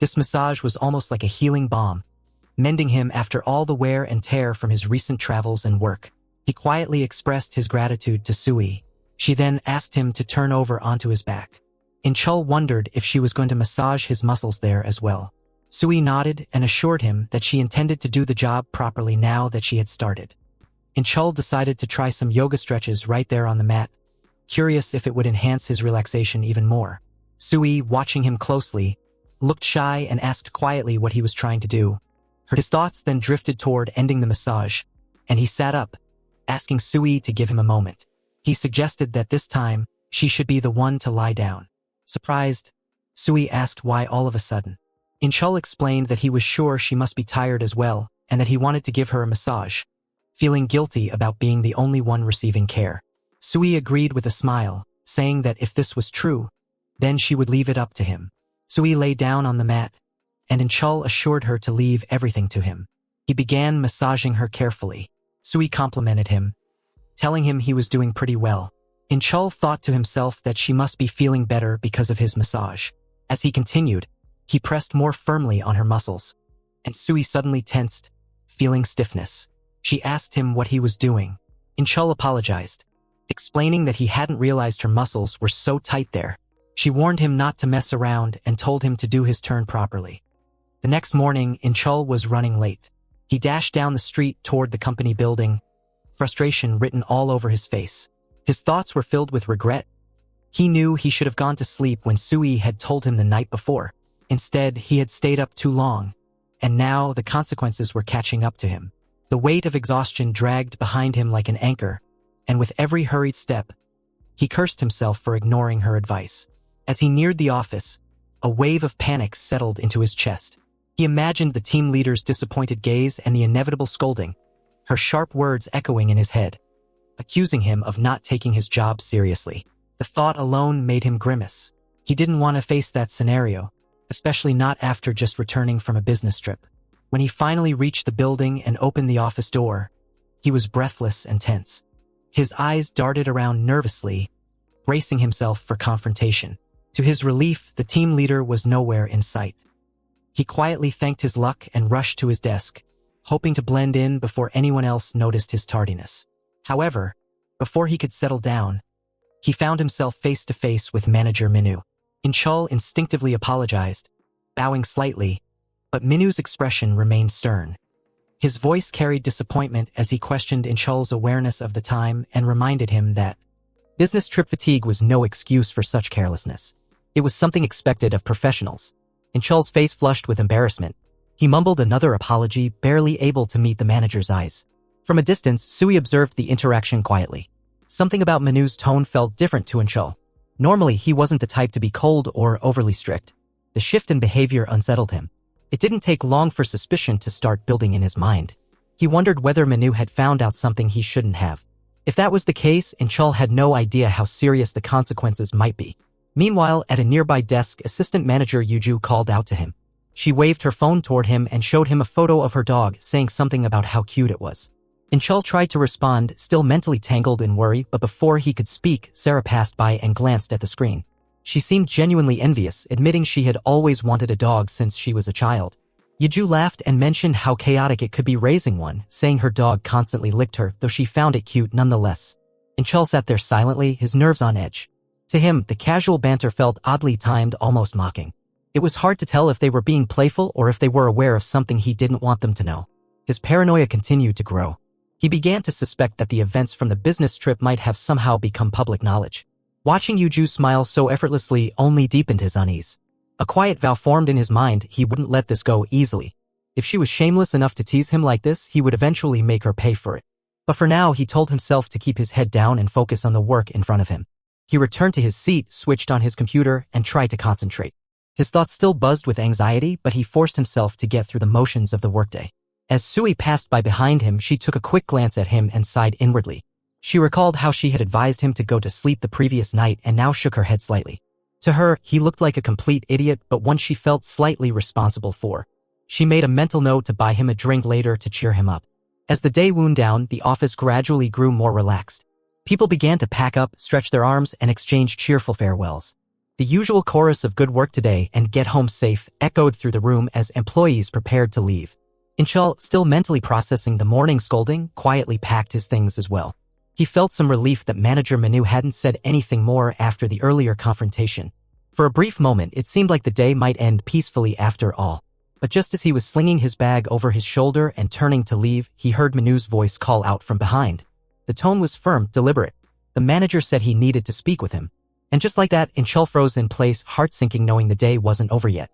this massage was almost like a healing balm, mending him after all the wear and tear from his recent travels and work. He quietly expressed his gratitude to Sui. She then asked him to turn over onto his back. Inchul wondered if she was going to massage his muscles there as well. Sui nodded and assured him that she intended to do the job properly now that she had started. Inchul decided to try some yoga stretches right there on the mat, curious if it would enhance his relaxation even more. Sui, watching him closely, looked shy and asked quietly what he was trying to do. His thoughts then drifted toward ending the massage, and he sat up, asking Sui to give him a moment. He suggested that this time, she should be the one to lie down. Surprised, Sui asked why all of a sudden. Inchul explained that he was sure she must be tired as well, and that he wanted to give her a massage, feeling guilty about being the only one receiving care. Sui agreed with a smile, saying that if this was true, then she would leave it up to him. Sui lay down on the mat, and Inchul assured her to leave everything to him. He began massaging her carefully. Sui complimented him, telling him he was doing pretty well. Inchul thought to himself that she must be feeling better because of his massage. As he continued, he pressed more firmly on her muscles, and Sui suddenly tensed, feeling stiffness. She asked him what he was doing. Inchul apologized, explaining that he hadn't realized her muscles were so tight there. She warned him not to mess around and told him to do his turn properly. The next morning, Inchul was running late. He dashed down the street toward the company building, frustration written all over his face. His thoughts were filled with regret. He knew he should have gone to sleep when Sui had told him the night before. Instead, he had stayed up too long, and now the consequences were catching up to him. The weight of exhaustion dragged behind him like an anchor, and with every hurried step, he cursed himself for ignoring her advice. As he neared the office, a wave of panic settled into his chest. He imagined the team leader's disappointed gaze and the inevitable scolding, her sharp words echoing in his head, accusing him of not taking his job seriously. The thought alone made him grimace. He didn't want to face that scenario, especially not after just returning from a business trip. When he finally reached the building and opened the office door, he was breathless and tense. His eyes darted around nervously, bracing himself for confrontation. To his relief, the team leader was nowhere in sight. He quietly thanked his luck and rushed to his desk, hoping to blend in before anyone else noticed his tardiness. However, before he could settle down, he found himself face to face with manager Minu. Inchul instinctively apologized, bowing slightly, but Minu's expression remained stern. His voice carried disappointment as he questioned Inchul's awareness of the time and reminded him that business trip fatigue was no excuse for such carelessness. It was something expected of professionals. Inchul's face flushed with embarrassment. He mumbled another apology, barely able to meet the manager's eyes. From a distance, Sui observed the interaction quietly. Something about Minu's tone felt different to Inchul. Normally, he wasn't the type to be cold or overly strict. The shift in behavior unsettled him. It didn't take long for suspicion to start building in his mind. He wondered whether Manu had found out something he shouldn't have. If that was the case, Inchul had no idea how serious the consequences might be. Meanwhile, at a nearby desk, assistant manager Yuju called out to him. She waved her phone toward him and showed him a photo of her dog, saying something about how cute it was. Inchul tried to respond, still mentally tangled in worry, but before he could speak, Sarah passed by and glanced at the screen. She seemed genuinely envious, admitting she had always wanted a dog since she was a child. Yuju laughed and mentioned how chaotic it could be raising one, saying her dog constantly licked her, though she found it cute nonetheless. Inchul sat there silently, his nerves on edge. To him, the casual banter felt oddly timed, almost mocking. It was hard to tell if they were being playful or if they were aware of something he didn't want them to know. His paranoia continued to grow. He began to suspect that the events from the business trip might have somehow become public knowledge. Watching Yuju smile so effortlessly only deepened his unease. A quiet vow formed in his mind: he wouldn't let this go easily. If she was shameless enough to tease him like this, he would eventually make her pay for it. But for now, he told himself to keep his head down and focus on the work in front of him. He returned to his seat, switched on his computer, and tried to concentrate. His thoughts still buzzed with anxiety, but he forced himself to get through the motions of the workday. As Sui passed by behind him, she took a quick glance at him and sighed inwardly. She recalled how she had advised him to go to sleep the previous night and now shook her head slightly. To her, he looked like a complete idiot, but one she felt slightly responsible for. She made a mental note to buy him a drink later to cheer him up. As the day wound down, the office gradually grew more relaxed. People began to pack up, stretch their arms, and exchange cheerful farewells. The usual chorus of "good work today" and "get home safe" echoed through the room as employees prepared to leave. Inchul, still mentally processing the morning scolding, quietly packed his things as well. He felt some relief that manager Manu hadn't said anything more after the earlier confrontation. For a brief moment, it seemed like the day might end peacefully after all. But just as he was slinging his bag over his shoulder and turning to leave, he heard Manu's voice call out from behind. The tone was firm, deliberate. The manager said he needed to speak with him. And just like that, Inchul froze in place, heart sinking knowing the day wasn't over yet.